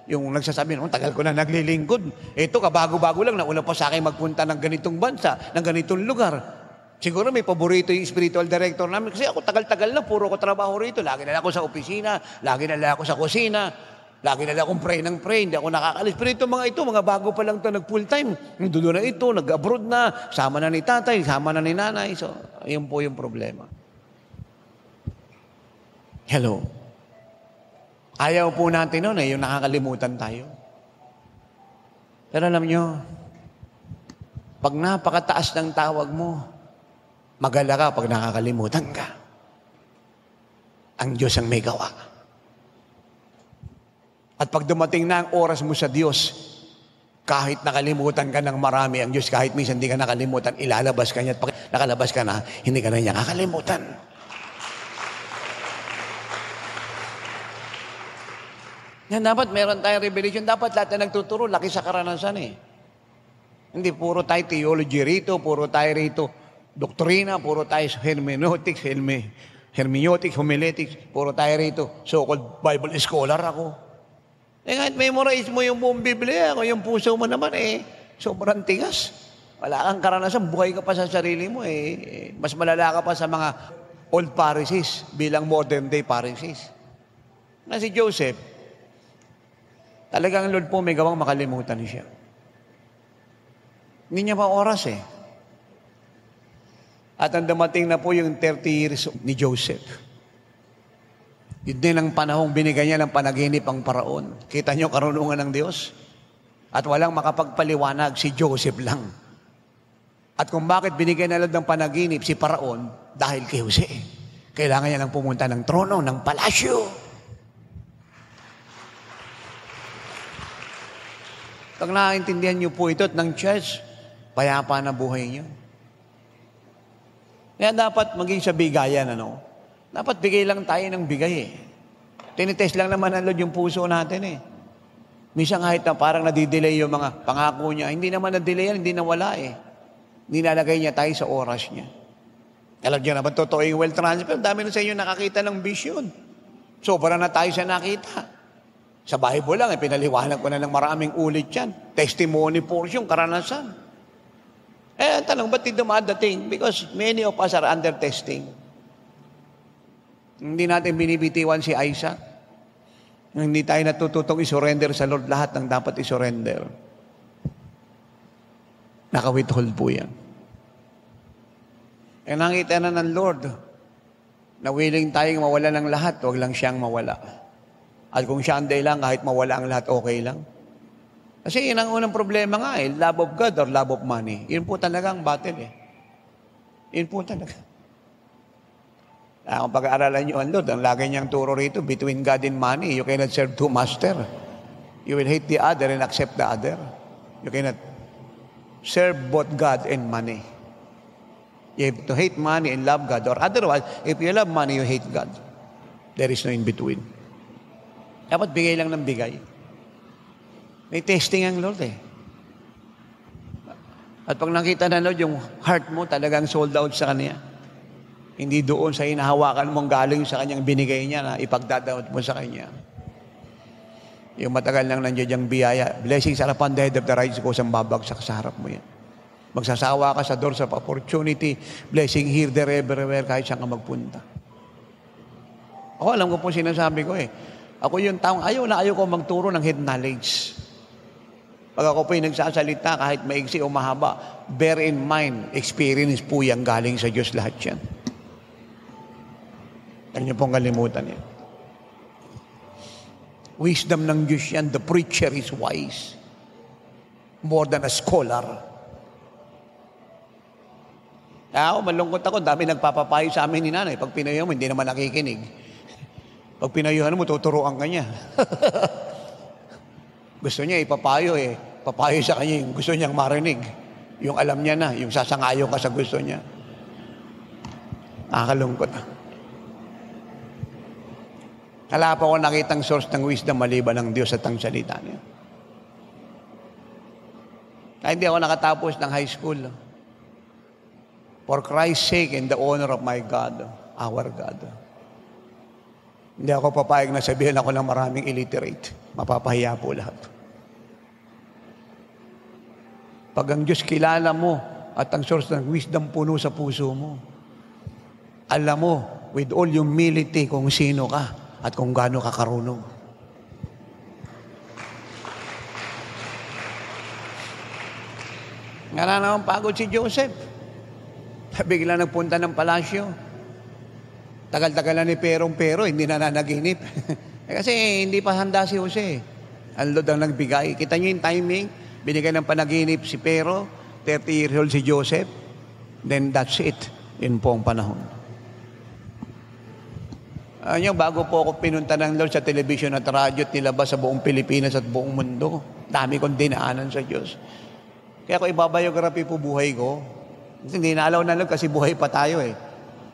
yung nagsasabi, tagal ko na naglilingkod. Ito, kabago-bago lang, nauna pa sa akin magpunta ng ganitong bansa, ng ganitong lugar. Siguro may paborito yung spiritual director namin. Kasi ako tagal-tagal na, puro ko trabaho rito. Lagi na ako sa opisina, lagi na ako sa kusina, lagi na akong pray ng pray, hindi ako nakakalis. Pero ito, mga bago pa lang ito, nag-full time. Doon na ito, nag-abroad na, sama na ni tatay, sama na ni nanay. So, ayun po yung problema. Hello. Ayaw po natin noon yung nakakalimutan tayo. Pero alam nyo, pag napakataas ng tawag mo, magala ka pag nakakalimutan ka. Ang Diyos ang may gawa. At pag dumating na ang oras mo sa Diyos, kahit nakalimutan ka ng marami, ang Diyos kahit minsan hindi ka nakalimutan, ilalabas ka niya at pag nakalabas ka na, hindi ka na niya kakalimutan. Yan, dapat meron tayong revelation. Dapat lahat na nagtuturo, laki sa karanasan eh. Hindi puro tayo theology rito, puro tayo rito doktrina, puro tayo hermeneutics, homiletics, puro tayo rito so-called Bible scholar ako. Kahit memorize mo yung buong Biblia, kung yung puso mo naman sobrang tigas. Wala kang karanasan, buhay ka pa sa sarili mo eh. Mas malala ka pa sa mga old Pharisees bilang modern day Pharisees. Na si Joseph, talagang Lord po may gawang makalimutan siya. Hindi niya pa oras eh. At ang dumating na po yung 30 years ni Joseph. Yun din ang panahong binigay niya ng panaginip ang paraon. Kita niyo karunungan ng Diyos? At walang makapagpaliwanag, si Joseph lang. At kung bakit binigay na ng panaginip si paraon, dahil kay Jose. Kailangan niya lang pumunta ng trono, ng palasyo. Pag nakaintindihan niyo po ito at ng church, payapa na buhay niyo. Kaya dapat maging sa bigayan, ano? Dapat bigay lang tayo ng bigay eh. Tinitest lang naman ng Lord yung puso natin eh. Minsan kahit na parang nadidelay yung mga pangako niya, hindi naman na-delay yan, hindi nawala eh. Nilalagay niya tayo sa oras niya. Alam niyo naman, totoo yung wealth transfer. Dami na sa inyo nakakita ng vision. Sobra na tayo sa nakita. Sa Bible lang, pinaliwanag ko na ng maraming ulit yan. Testimony portion, karanasan. Eh, tanong, ba't di dumadating? Because many of us are under testing. Hindi natin binibitiwan si Isaac. Hindi tayo natututong isurrender sa Lord lahat ng dapat isurrender. Nakawithhold po yan. E nakita na ng Lord na willing tayong mawala ng lahat, huwag lang siyang mawala. At kung siya ang dahilan, kahit mawala ang lahat, okay lang. Kasi yun ang unang problema nga eh, love of God or love of money. Yun po talaga ang battle eh. Yun po talaga. Kung pag-aaralan nyo ang Lord, ang lagay niyang turo rito, between God and money, you cannot serve two masters. You will hate the other and accept the other. You cannot serve both God and money. You have to hate money and love God. Or otherwise, if you love money, you hate God. There is no in between. Dapat bigay lang ng bigay. May testing ang Lord eh. At pag nakita na Lord, yung heart mo talagang sold out sa Kanya. Hindi doon sa hinahawakan mong galing sa Kanyang binigay niya na ipagdadawat mo sa Kanya. Yung matagal nang nandiyan yung biyaya, blessings are upon the head of the righteous, kusang babagsak sa harap mo yan. Magsasawa ka sa doors of opportunity, blessing here, there, everywhere, kahit saan ka magpunta. Ako, alam ko po sinasabi ko eh. Ako yung taong ayaw ko magturo ng head knowledge. Pag ako po yung nagsasalita, kahit maigsi o mahaba, bear in mind, experience po yan galing sa Diyos lahat yan. Huwag niyo pong kalimutan yan. Wisdom ng Diyos yan, the preacher is wise. More than a scholar. Ako, malungkot ako, dami nagpapapayo sa amin ni nanay. Pag pinayo mo, hindi naman nakikinig. Pag pinayuhan mo, tuturuan ka niya. Gusto niya ipapayo eh. Papayo sa kanya yung gusto niyang marinig. Yung alam niya na, yung sasangayon ka sa gusto niya. Nakakalungkot. Wala pa ako nakitang source ng wisdom maliban ng Diyos at ang salita niya. Kaya hindi ako nakatapos ng high school. For Christ's sake and the honor of my God, our God. Hindi ako papayag na sabihin ako ng maraming illiterate. Mapapahiya po lahat. Pag ang Diyos kilala mo at ang source ng wisdom puno sa puso mo, alam mo with all humility kung sino ka at kung gaano ka karunong. Nga na naman pagod si Joseph. Bigla nagpunta ng palasyo. Tagal-tagal na ni pero hindi na nanaginip. Kasi hindi pa handa si Jose. Ang Lord ang nagbigay. Kita niyo yung timing. Binigay ng panaginip si Pero, 30 years old si Joseph. Then that's it. Yun po ang panahon. Bago po ako pinunta ng Lord sa television at radyo at nilabas sa buong Pilipinas at buong mundo, dami kong dinaanan sa Diyos. Kaya ako ibabiography po buhay ko. Hindi naalaw na Lord kasi buhay pa tayo eh.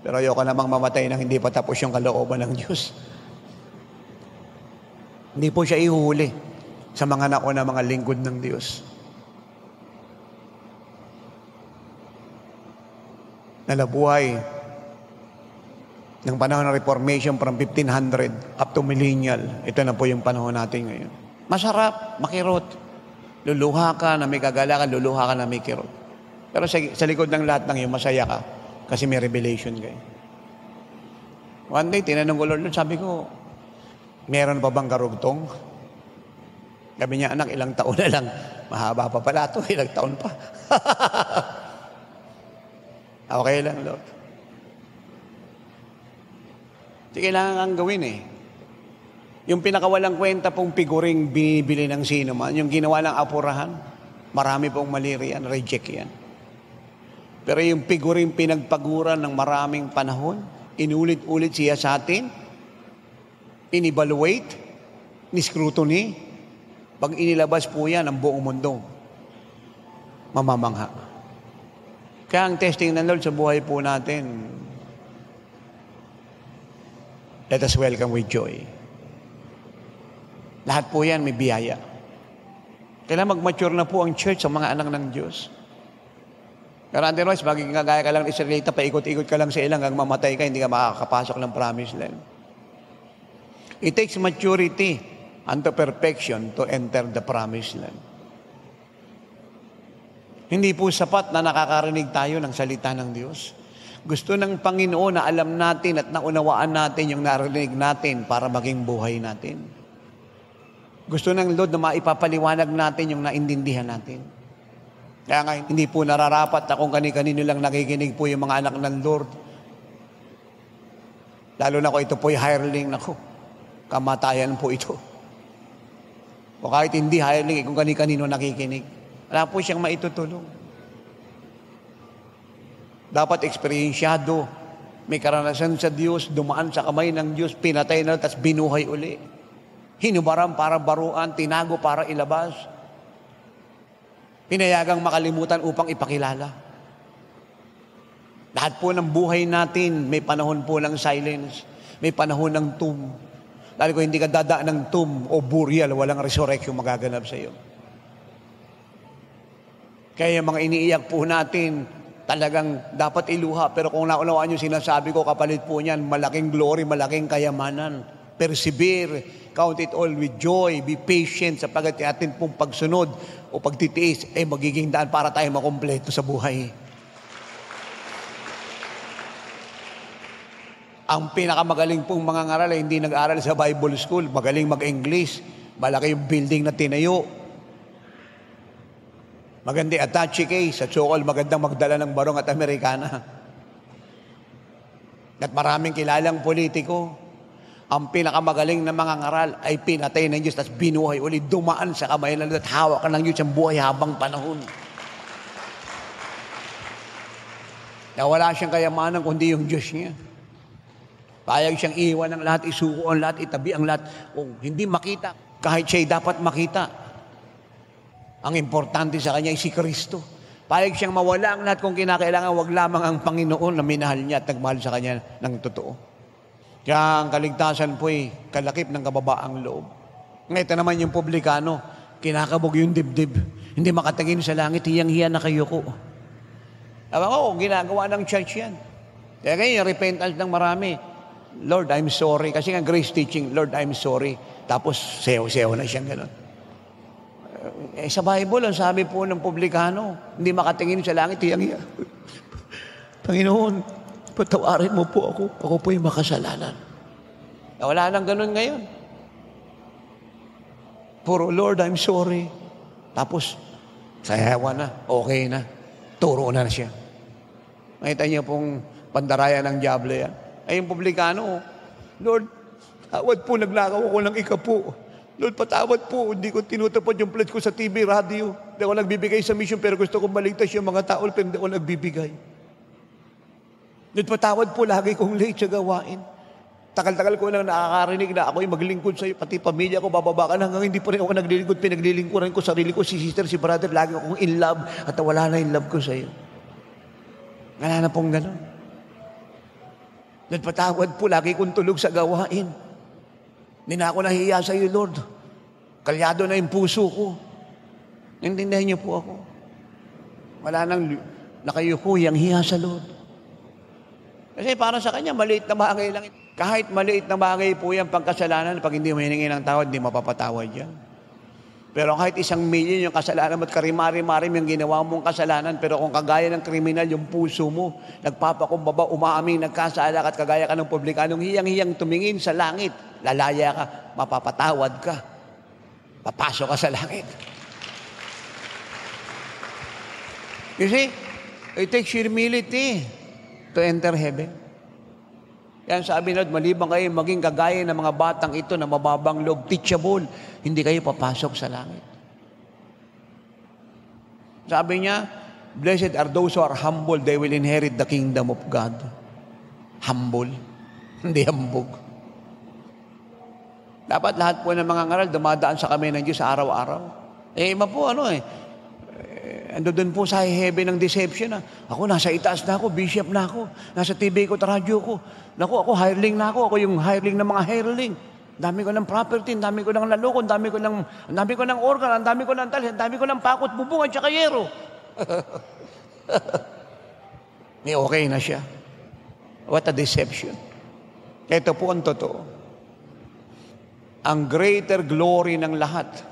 Pero ayoko namang mamatay nang hindi pa tapos yung kalooban ng Diyos. Hindi po siya ihuhuli sa mga nauna mga lingkod ng Diyos. Nalabuhay ng panahon ng Reformation from 1500 up to millennial. Ito na po yung panahon natin ngayon. Masarap, makirot. Luluha ka na may kagalakan, luluha ka na may kirot. Pero sa likod ng lahat ng yun, masaya ka kasi may revelation kayo. One day, tinanong ko, Lord, sabi ko, meron pa bang karugtong? Sabi niya, anak, ilang taon na lang. Mahaba pa pala ito, ilang taon pa. Okay lang, Lord. Sige, kailangan kang gawin eh. Yung pinakawalang kwenta pong figuring binibili ng sino man, yung ginawa ng apurahan, marami pong mali riyan, reject yan. Pero yung figuring pinagpaguran ng maraming panahon, inulit-ulit siya sa atin, in-evaluate, ni-scrutiny, pag inilabas po yan ang buong mundo, mamamangha. Kaya ang testing ng Lord sa buhay po natin, let us welcome with joy. Lahat po yan may biyaya. Kailangan mag-mature na po ang church sa mga anak ng Diyos. Pero otherwise, magiging kagaya ka lang ng Israelita, paikot-ikot ka lang sa ilang, hanggang mamatay ka, hindi ka makakapasok ng promised land. It takes maturity unto perfection to enter the promised land. Hindi po sapat na nakakarinig tayo ng salita ng Diyos. Gusto ng Panginoon na alam natin at naunawaan natin yung narinig natin para maging buhay natin. Gusto ng Lord na maipapaliwanag natin yung naintindihan natin. Kaya nga, hindi po nararapat na kung kani-kanino lang nakikinig po yung mga anak ng Lord. Lalo na kung ito po yung hireling, naku, kamatayan po ito. O kahit hindi hireling, kung kani-kanino nakikinig, wala po siyang maitutulong. Dapat eksperyensyado, may karanasan sa Diyos, dumaan sa kamay ng Diyos, pinatay na, tapos binuhay uli. Hinubaran para baruan, tinago para ilabas. Pinayagang makalimutan upang ipakilala. Lahat po ng buhay natin, may panahon po ng silence, may panahon ng tomb. Lalo kung hindi ka dadaan ng tomb o burial, walang resurrection magaganap sa iyo. Kaya yung mga iniiyak po natin, talagang dapat iluha. Pero kung naunawaan yung sinasabi ko, kapalit po niyan, malaking glory, malaking kayamanan. Persevere, count it all with joy, be patient sapagkat atin pong pagsunod o pagtitiis ay magiging daan para tayo makumpleto sa buhay. Ang pinakamagaling pong mga ngaral ay hindi nag-aral sa Bible School, magaling mag-English, malaki yung building na tinayo. Maganda attache case, sa Chocol magandang magdala ng barong at Amerikana. At maraming kilalang politiko, ang pinakamagaling na mga ngaral ay pinatay ng Diyos at binuhay ulit, dumaan sa kamay ng Diyos at hawak ka ng Diyos ang buhay habang panahon. Na wala siyang kayamanan kundi yung Diyos niya. Payag siyang iwan ng lahat, isuko ang lahat, itabi ang lahat. Kung hindi makita, kahit siya'y dapat makita. Ang importante sa kanya ay si Kristo. Payag siyang mawala ang lahat kung kinakailangan, wag lamang ang Panginoon na minahal niya at nagmahal sa kanya ng totoo. Kaya ang kaligtasan po ay kalakip ng kababaang loob. Ngayon naman yung publikano, kinakabog yung dibdib. Hindi makatingin sa langit, hiyang-hiya na kayo ko. Alam ko, ginagawa ng church yan. Kaya ngayon, repentance ng marami. Lord, I'm sorry. Kasi nga grace teaching, Lord, I'm sorry. Tapos, seho-seho na siyang gano'n. Sa Bible, ang sabi po ng publikano, hindi makatingin sa langit, hiyang-hiya. Panginoon, patawarin mo po ako. Ako po yung makasalanan. Wala nang ganun ngayon. Puro, Lord, I'm sorry. Tapos, sayawa na, okay na. Turo na siya. Makita niyo pong pandaraya ng diablo yan. Ay, yung publikano, Lord, tawad po, nagnakaw ako ng ikapo. Lord, patawad po, hindi ko tinutupad yung pledge ko sa TV, radio. Hindi ako nagbibigay sa mission, pero gusto kong maligtas yung mga tao, pero hindi ako nagbibigay. Lord, patawad po, lagi kong late sa gawain. Tagal-tagal ko lang nakakarinig na ako'y maglingkod sa iyo, pati pamilya ko, bababa ka na hanggang hindi pa rin ako naglilingkod, pinaglilingkuran ko sarili ko, si sister, si brother, lagi akong in love, at wala na in love ko sa iyo. Wala na pong gano'n. Lord, patawad po, lagi kong tulog sa gawain. Hindi na ako nahihiya sa iyo, Lord. Kalyado na yung puso ko. Naintindihan niyo po ako. Wala nang nakayuko, yang hiya sa Lord. Kasi para sa kanya, maliit na bagay lang. Kahit maliit na bagay po yan, pagkasalanan, pag hindi mo hiningi ng tawad, hindi mapapatawad yan. Pero kahit 1,000,000 yung kasalanan mo at karimari-marim yung ginawa mong kasalanan, pero kung kagaya ng kriminal yung puso mo, nagpapakumbaba, umaaming, nagkasala at kagaya ka ng publikanong hiyang-hiyang tumingin sa langit, lalaya ka, mapapatawad ka, papasok ka sa langit. You see, it takes humility to enter heaven. Yan sabi na, maliban kayo maging kagaya ng mga batang ito na mababang loob, teachable, hindi kayo papasok sa langit. Sabi niya, blessed are those who are humble, they will inherit the kingdom of God. Humble, hindi hambog. Dapat lahat po ng mga ngaral dumadaan sa kamay ng Diyos sa araw-araw. Iba po ando doon po sa heaven ng deception. Ako, nasa itaas na ako, bishop na ako, nasa TV ko, radyo ko. Naku, ako hireling na ako yung hireling ng mga hireling. Dami ko ng property, dami ko ng laloko, dami ko ng organ, dami ko ng talent, dami ko ng pakot, bubong at saka yero. Okay na siya. What a deception. Ito po ang totoo. Ang greater glory ng lahat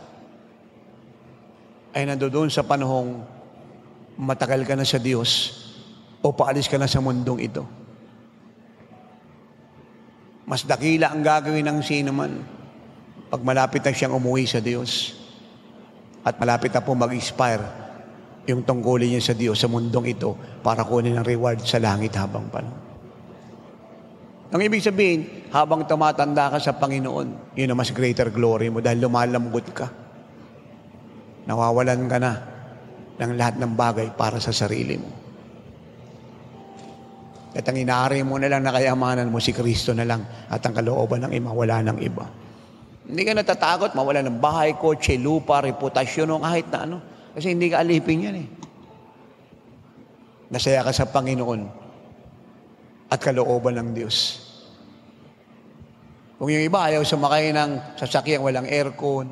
ay nandoon sa panahong matagal ka na sa Diyos o paalis ka na sa mundong ito. Mas dakila ang gagawin ng sino man pag malapit na siyang umuwi sa Diyos at malapit na po mag-expire yung tungkulin niya sa Diyos sa mundong ito para kunin ang reward sa langit habang panahon. Ang ibig sabihin, habang tumatanda ka sa Panginoon, yun ang mas greater glory mo dahil lumalambot ka. Nawawalan ka na ng lahat ng bagay para sa sarili mo. At ang inaari mo na lang na kayamanan mo si Kristo na lang at ang kalooban ng Ima, wala ng iba. Hindi ka natatakot, mawala ng bahay, kotse, lupa, reputasyon o kahit na ano. Kasi hindi ka alipin yan Nasaya ka sa Panginoon at kalooban ng Diyos. Kung yung iba ayaw sumakay ng sasakyang walang aircon,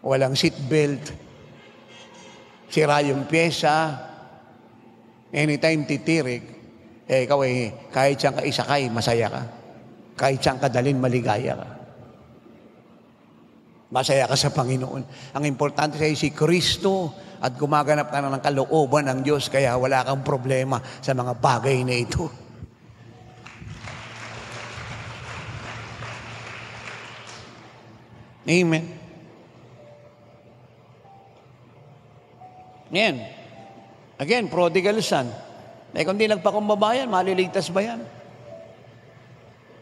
walang seatbelt, sira yung pyesa, anytime titirik, ikaw kahit siyang ka isakay, masaya ka. Kahit siyang kadalin, maligaya ka. Masaya ka sa Panginoon. Ang importante sa'yo si Kristo at gumaganap ka na ng kalooban ng Diyos kaya wala kang problema sa mga bagay na ito. Amen. Yan. Again, prodigal son. Kung di nagpakumbaba yan, maliligtas ba yan?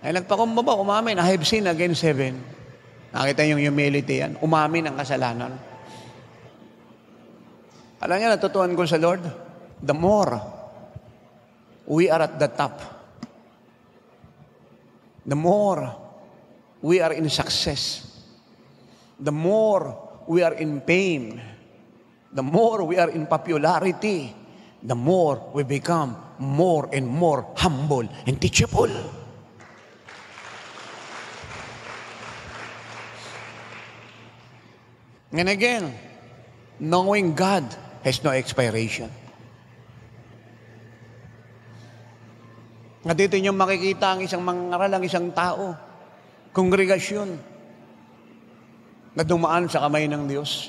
Nagpakumbaba, umamin, I have sinned against heaven. Nakita yung humility yan. Umamin ang kasalanan. Alam niya, natutuhan ko sa Lord, the more we are at the top, the more we are in success, the more we are in fame, the more we are in popularity, the more we become more and more humble and teachable. And again, knowing God has no expiration. At dito niyo makikita ang isang mangaral, ang isang tao, kongregasyon, na dumaan sa kamay ng Diyos.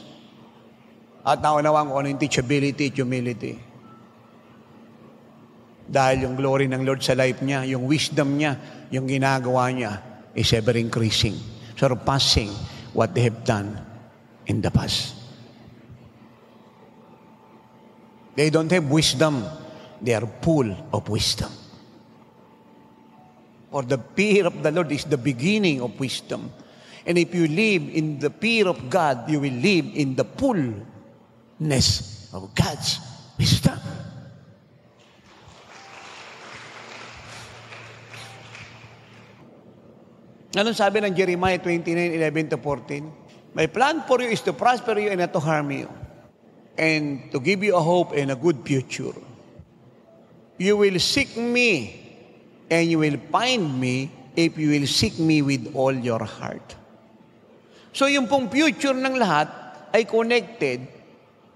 At naunawang ko ano yung teachability, humility. Dahil yung glory ng Lord sa life niya, yung wisdom niya, yung ginagawa niya, is ever increasing, surpassing what they have done in the past. They don't have wisdom. They are full of wisdom. For the fear of the Lord is the beginning of wisdom. And if you live in the fear of God, you will live in the fullness of God's wisdom. Anong sabi ng Jeremiah 29:11-14? My plan for you is to prosper you and not to harm you, and to give you a hope and a good future. You will seek me, and you will find me if you will seek me with all your heart. So yung pong future ng lahat ay connected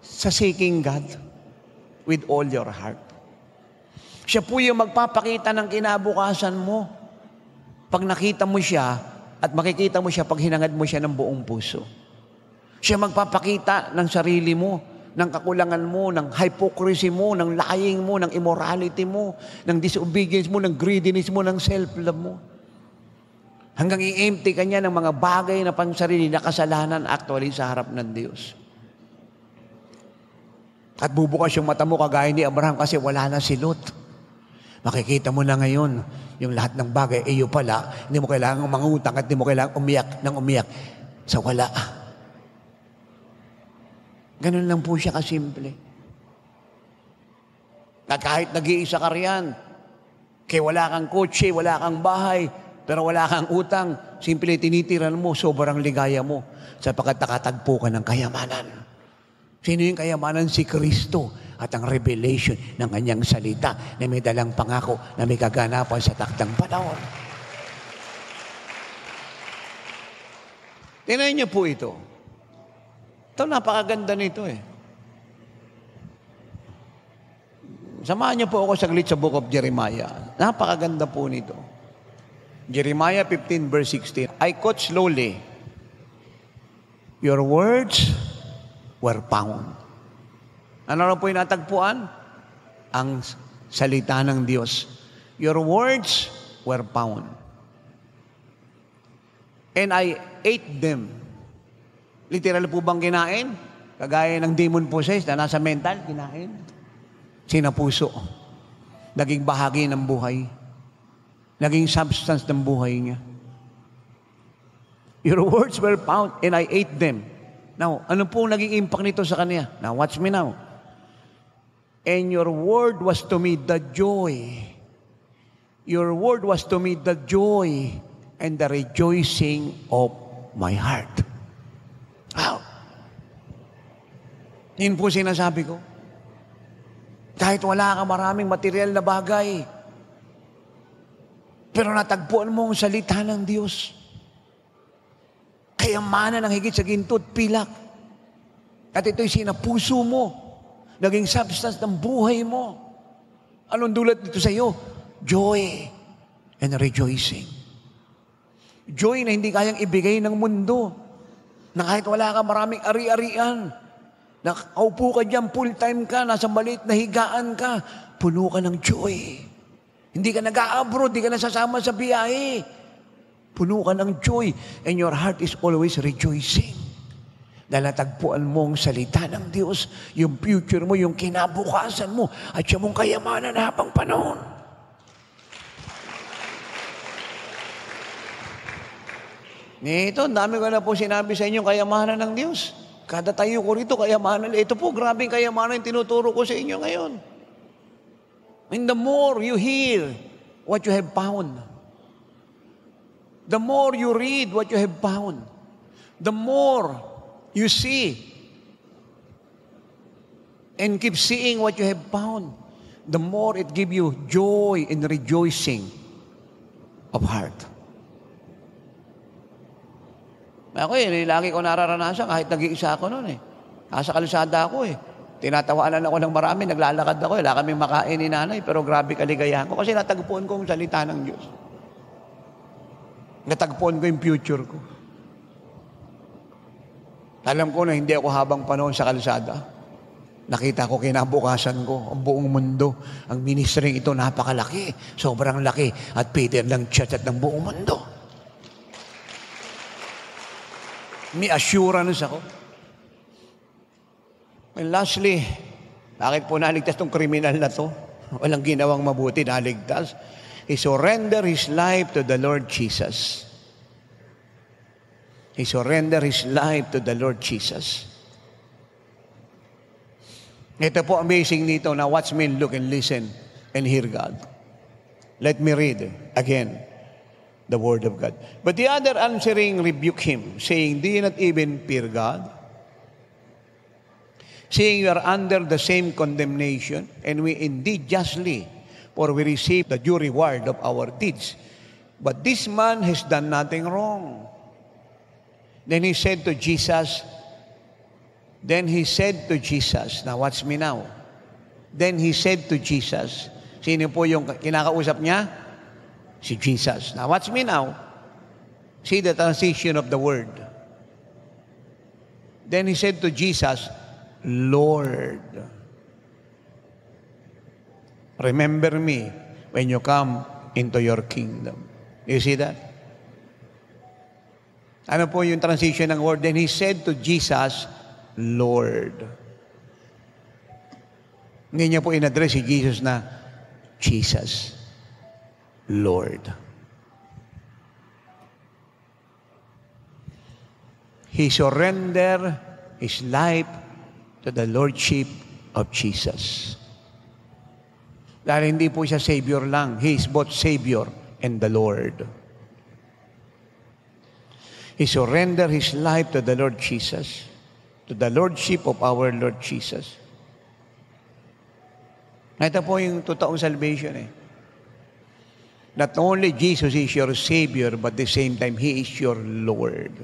sa seeking God with all your heart. Siya po yung magpapakita ng kinabukasan mo. Pag nakita mo siya, At makikita mo siya pag hinangad mo siya ng buong puso. Siya magpapakita ng sarili mo, ng kakulangan mo, ng hypocrisy mo, ng lying mo, ng immorality mo, ng disobedience mo, ng greediness mo, ng self-love mo. Hanggang i-empty ka niya ng mga bagay na pansarili na kasalanan actually sa harap ng Diyos. At bubukas yung mata mo kagaya ni Abraham kasi wala na si Lot. Makikita mo na ngayon yung lahat ng bagay, iyo pala, hindi mo kailangang mangutang at hindi mo kailangang umiyak ng umiyak sa wala. Ganun lang po siya kasimple. At kahit nag-iisa ka riyan, kaya wala kang kotse, wala kang bahay, pero wala kang utang, simple tinitiran mo, sobrang ligaya mo, sapagkat nakatagpo ka ng kayamanan. Sino yung kayamanan? Si Kristo at ang revelation ng kanyang salita na may dalang pangako na may kaganapan sa takdang panahon. Tingnan niyo po ito. Ito, napakaganda nito eh. Samahan niyo po ako saglit sa book of Jeremiah. Napakaganda po nito. Jeremiah 15 verse 16. I quote slowly. Your words were found. Ano na po yung natagpuan? Ang salita ng Diyos. Your words were found. And I ate them. Literal po bang kinain? Kagaya ng demon possessed na nasa mental, kinain. Sinapuso. Naging bahagi ng buhay. Naging substance ng buhay niya. Your words were found and I ate them. Now, ano po naging impact nito sa kanya? Now, watch me now. And your word was to me the joy. Your word was to me the joy and the rejoicing of my heart. Wow. Yun po sinasabi ko. Kahit wala ka maraming material na bagay, pero natagpuan mo ang salita ng Diyos. Kayamanan ng higit sa ginto at pilak. At ito'y sinapuso mo. Naging substance ng buhay mo. Anong dulot nito sa iyo? Joy and rejoicing. Joy na hindi kayang ibigay ng mundo. Na kahit wala ka maraming ari-arian. Nakaupo ka dyan, full-time ka, nasa maliit na higaan ka, puno ka ng joy. Hindi ka nag-a-abroad, hindi ka nasasama sa biyahe. Puno ka ng joy, and your heart is always rejoicing. Dahil natagpuan mo ang salita ng Diyos, yung future mo, yung kinabukasan mo, at yung mong kayamanan habang panahon. Ito, dami ko na po sinabi sa inyo kayamanan ng Diyos. Kada tayo ko rito, kayamanan. Ito po, grabing kayamanan yung tinuturo ko sa inyo ngayon. And the more you hear what you have found, the more you read what you have found, the more you see and keep seeing what you have found, the more it gives you joy and rejoicing of heart. Ako lagi ko nararanasan kahit nag-iisa ako noon eh. Nasa kalsada ako eh. Tinatawanan ako ng marami, naglalakad ako. Wala kaming makain ni nanay, pero grabe kaligayahan ko kasi natagpuan ko ang salita ng Diyos. Natagpuan ko yung future ko. Alam ko na hindi ako habang panahon sa kalsada. Nakita ko kinabukasan ko, ang buong mundo. Ang ministering ito napakalaki, sobrang laki. At Peter lang church at ng buong mundo. May assurance ako. And lastly, bakit po naligtas tong kriminal na to? Walang ginawang mabuti, naligtas. He surrendered his life to the Lord Jesus. He surrendered his life to the Lord Jesus. Ito po amazing nito. Now watch me, look and listen and hear God. Let me read again the word of God. But the other answering rebuked him, saying, do you not even fear God? Seeing you are under the same condemnation, and we indeed justly, for we receive the due reward of our deeds. But this man has done nothing wrong. Then he said to Jesus, now watch me now. Then he said to Jesus, sino po yung kinakausap niya? Si Jesus. Now watch me now. See the transition of the word. Then he said to Jesus, Lord, remember me when you come into your kingdom. You see that? Ano po yung transition ng word? Then he said to Jesus, Lord. Hindi niya po in-address si Jesus na, Jesus, Lord. He surrendered his life to the Lordship of Jesus. Dahil hindi po siya Savior lang. He is both Savior and the Lord. He surrendered his life to the Lord Jesus, to the Lordship of our Lord Jesus. Ito po yung totoong salvation eh. Not only Jesus is your Savior, but at the same time, He is your Lord.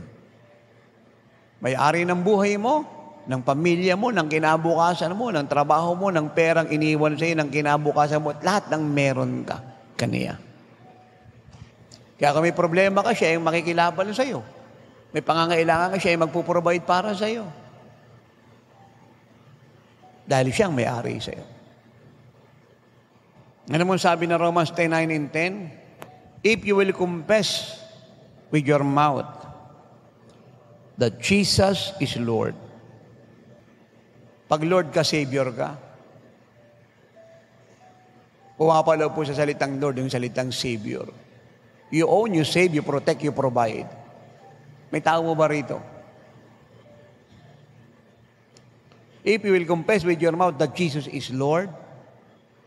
May-ari ng buhay mo, ng pamilya mo, ng kinabukasan mo, ng trabaho mo, ng perang iniwan sa iyo, ng kinabukasan mo, at lahat ng meron ka, kaniya. Kaya kung may problema ka, siya yung makikilaban sa iyo. May pangangailangan ka, siya yung magpuprovide para sa iyo. Dahil siyang may-ari sa iyo. Ano mo sabi ng Romans 10:9 and 10? If you will confess with your mouth that Jesus is Lord. Pag Lord ka, Savior ka. Pumapalaw po sa salitang Lord, yung salitang Savior. You own, you save, you protect, you provide. May tao mo ba rito? If you will confess with your mouth that Jesus is Lord,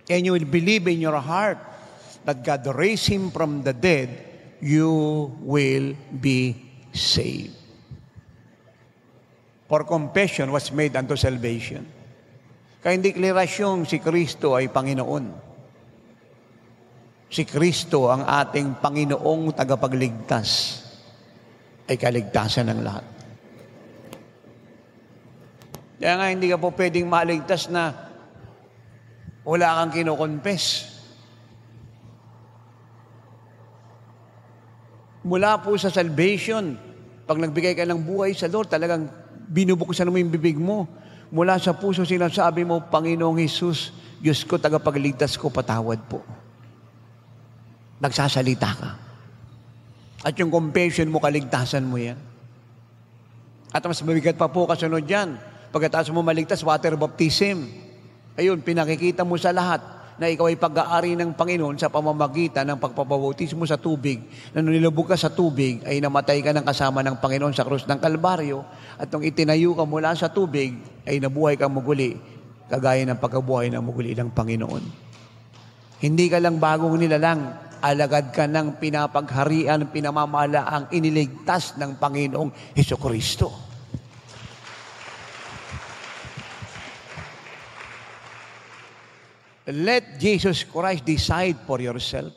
and you will believe in your heart that God raised Him from the dead, you will be saved. For confession was made unto salvation. Kaya hindi klarasyong si Kristo ay Panginoon. Si Kristo ang ating Panginoong tagapagligtas ay kaligtasan ng lahat. Kaya nga hindi ka po pwedeng maligtas na wala kang kinokonfess. Mula po sa salvation, pag nagbigay ka ng buhay sa Lord, talagang binubuksan mo yung bibig mo. Mula sa puso sinasabi mo, Panginoong Hesus, Diyos ko, tagapagligtas ko, patawad po. Nagsasalita ka. At yung confession mo, kaligtasan mo yan. At mas mabigat pa po kasunod yan. Pagkatapos mo maligtas, water baptism. Ayun, pinakikita mo sa lahat na ikaw ay pag-aari ng Panginoon sa pamamagitan ng pagpapabautismo sa tubig. Na nung nilubog ka sa tubig, ay namatay ka ng kasama ng Panginoon sa krus ng Kalbaryo. At nung itinayo ka mula sa tubig, ay nabuhay kang muguli, kagaya ng pagkabuhay ng muguli ng Panginoon. Hindi ka lang bagong nilalang, alagad ka ng pinapagharian, pinamamalaang iniligtas ng Panginoong Hesukristo. Let Jesus Christ decide for yourself.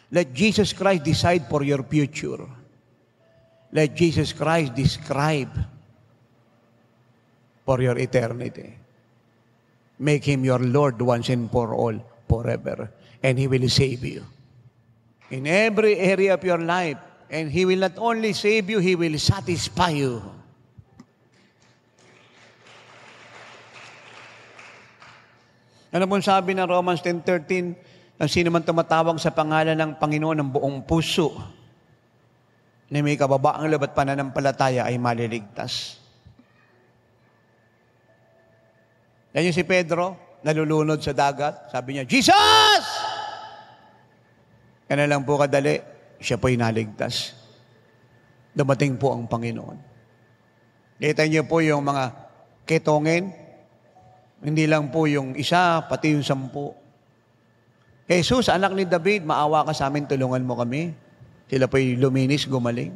Let Jesus Christ decide for your future. Let Jesus Christ describe for your eternity. Make Him your Lord once and for all, forever. And He will save you. In every area of your life. And He will not only save you, He will satisfy you. Ano pong sabi ng Romans 10:13? Ang sino man tumatawag sa pangalan ng Panginoon ng buong puso, na may kababaang loob at pananampalataya ay maliligtas. Yan yung si Pedro, nalulunod sa dagat. Sabi niya, Jesus! Yan na lang po kadali, siya po'y naligtas. Dumating po ang Panginoon. Kita niyo po yung mga ketongin, hindi lang po yung isa, pati yung 10. Jesus, anak ni David, maawa ka sa amin, tulungan mo kami. Sila po'y luminis, gumaling.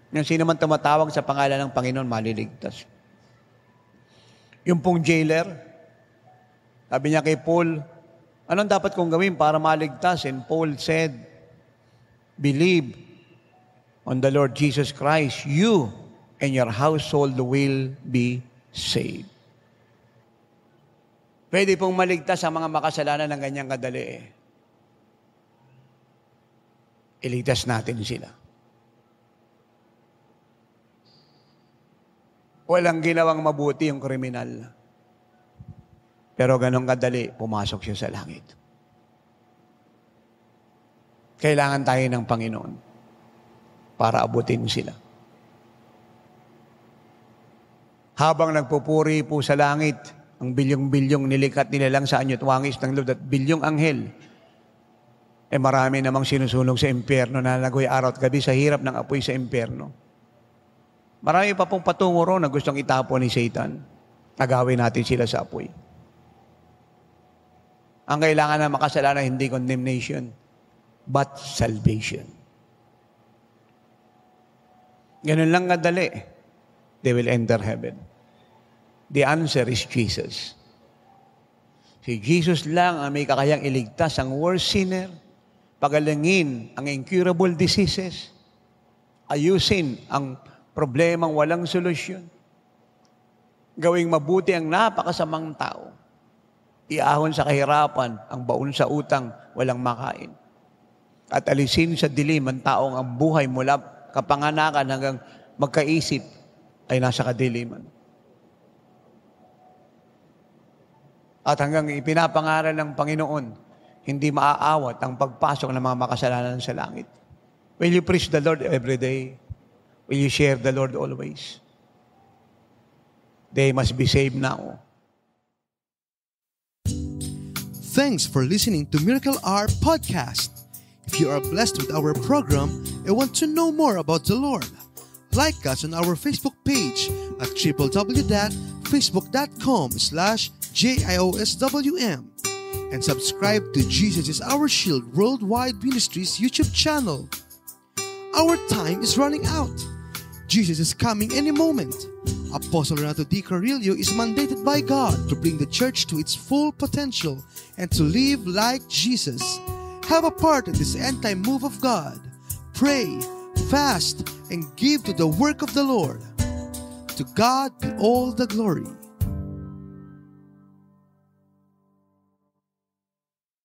Yung sino man tumatawag sa pangalan ng Panginoon, maliligtas. Yung pong jailer, sabi niya kay Paul, anong dapat kong gawin para maligtas? And Paul said, believe on the Lord Jesus Christ, you and your household will be saved. Pwede pong maligtas ang mga makasalanan ng ganyang kadali. Iligtas natin sila. Walang ginawang mabuti yung kriminal. Pero ganun kadali, pumasok siya sa langit. Kailangan tayo ng Panginoon para abutin sila. Habang nagpupuri po sa langit, ang bilyong-bilyong nilikat nila lang sa anyot wangis ng loob at bilyong anghel, marami namang sinusunog sa impyerno na nalagoy araw at gabi sa hirap ng apoy sa impyerno. Marami pa pong patungo ron na gustong itapon ni Satan. Agawin natin sila sa apoy. Ang kailangan na makasalanan hindi condemnation, but salvation. Ganun lang kadali. They will enter heaven. The answer is Jesus. Si Jesus lang ang may kakayang iligtas ang worst sinner, pagalingin ang incurable diseases, ayusin ang problemang walang solusyon, gawing mabuti ang napakasamang tao, iahon sa kahirapan ang baon sa utang walang makain, at alisin sa dilim ang taong ang buhay mula kapanganakan hanggang magkaisip ay nasa kadiliman. At hanggang ipinapangaral ng Panginoon, hindi maaawat ang pagpasok ng mga makasalanan sa langit. Will you preach the Lord every day? Will you share the Lord always? They must be saved now. Thanks for listening to Miracle Hour Podcast. If you are blessed with our program and want to know more about the Lord, like us on our Facebook page at www.facebook.com/JIOSWM and subscribe to Jesus is Our Shield Worldwide Ministries YouTube channel. Our time is running out. Jesus is coming any moment. Apostle Renato D. Carrillo is mandated by God to bring the church to its full potential and to live like Jesus. Have a part in this end-time move of God. Pray, fast, and give to the work of the Lord. To God be all the glory.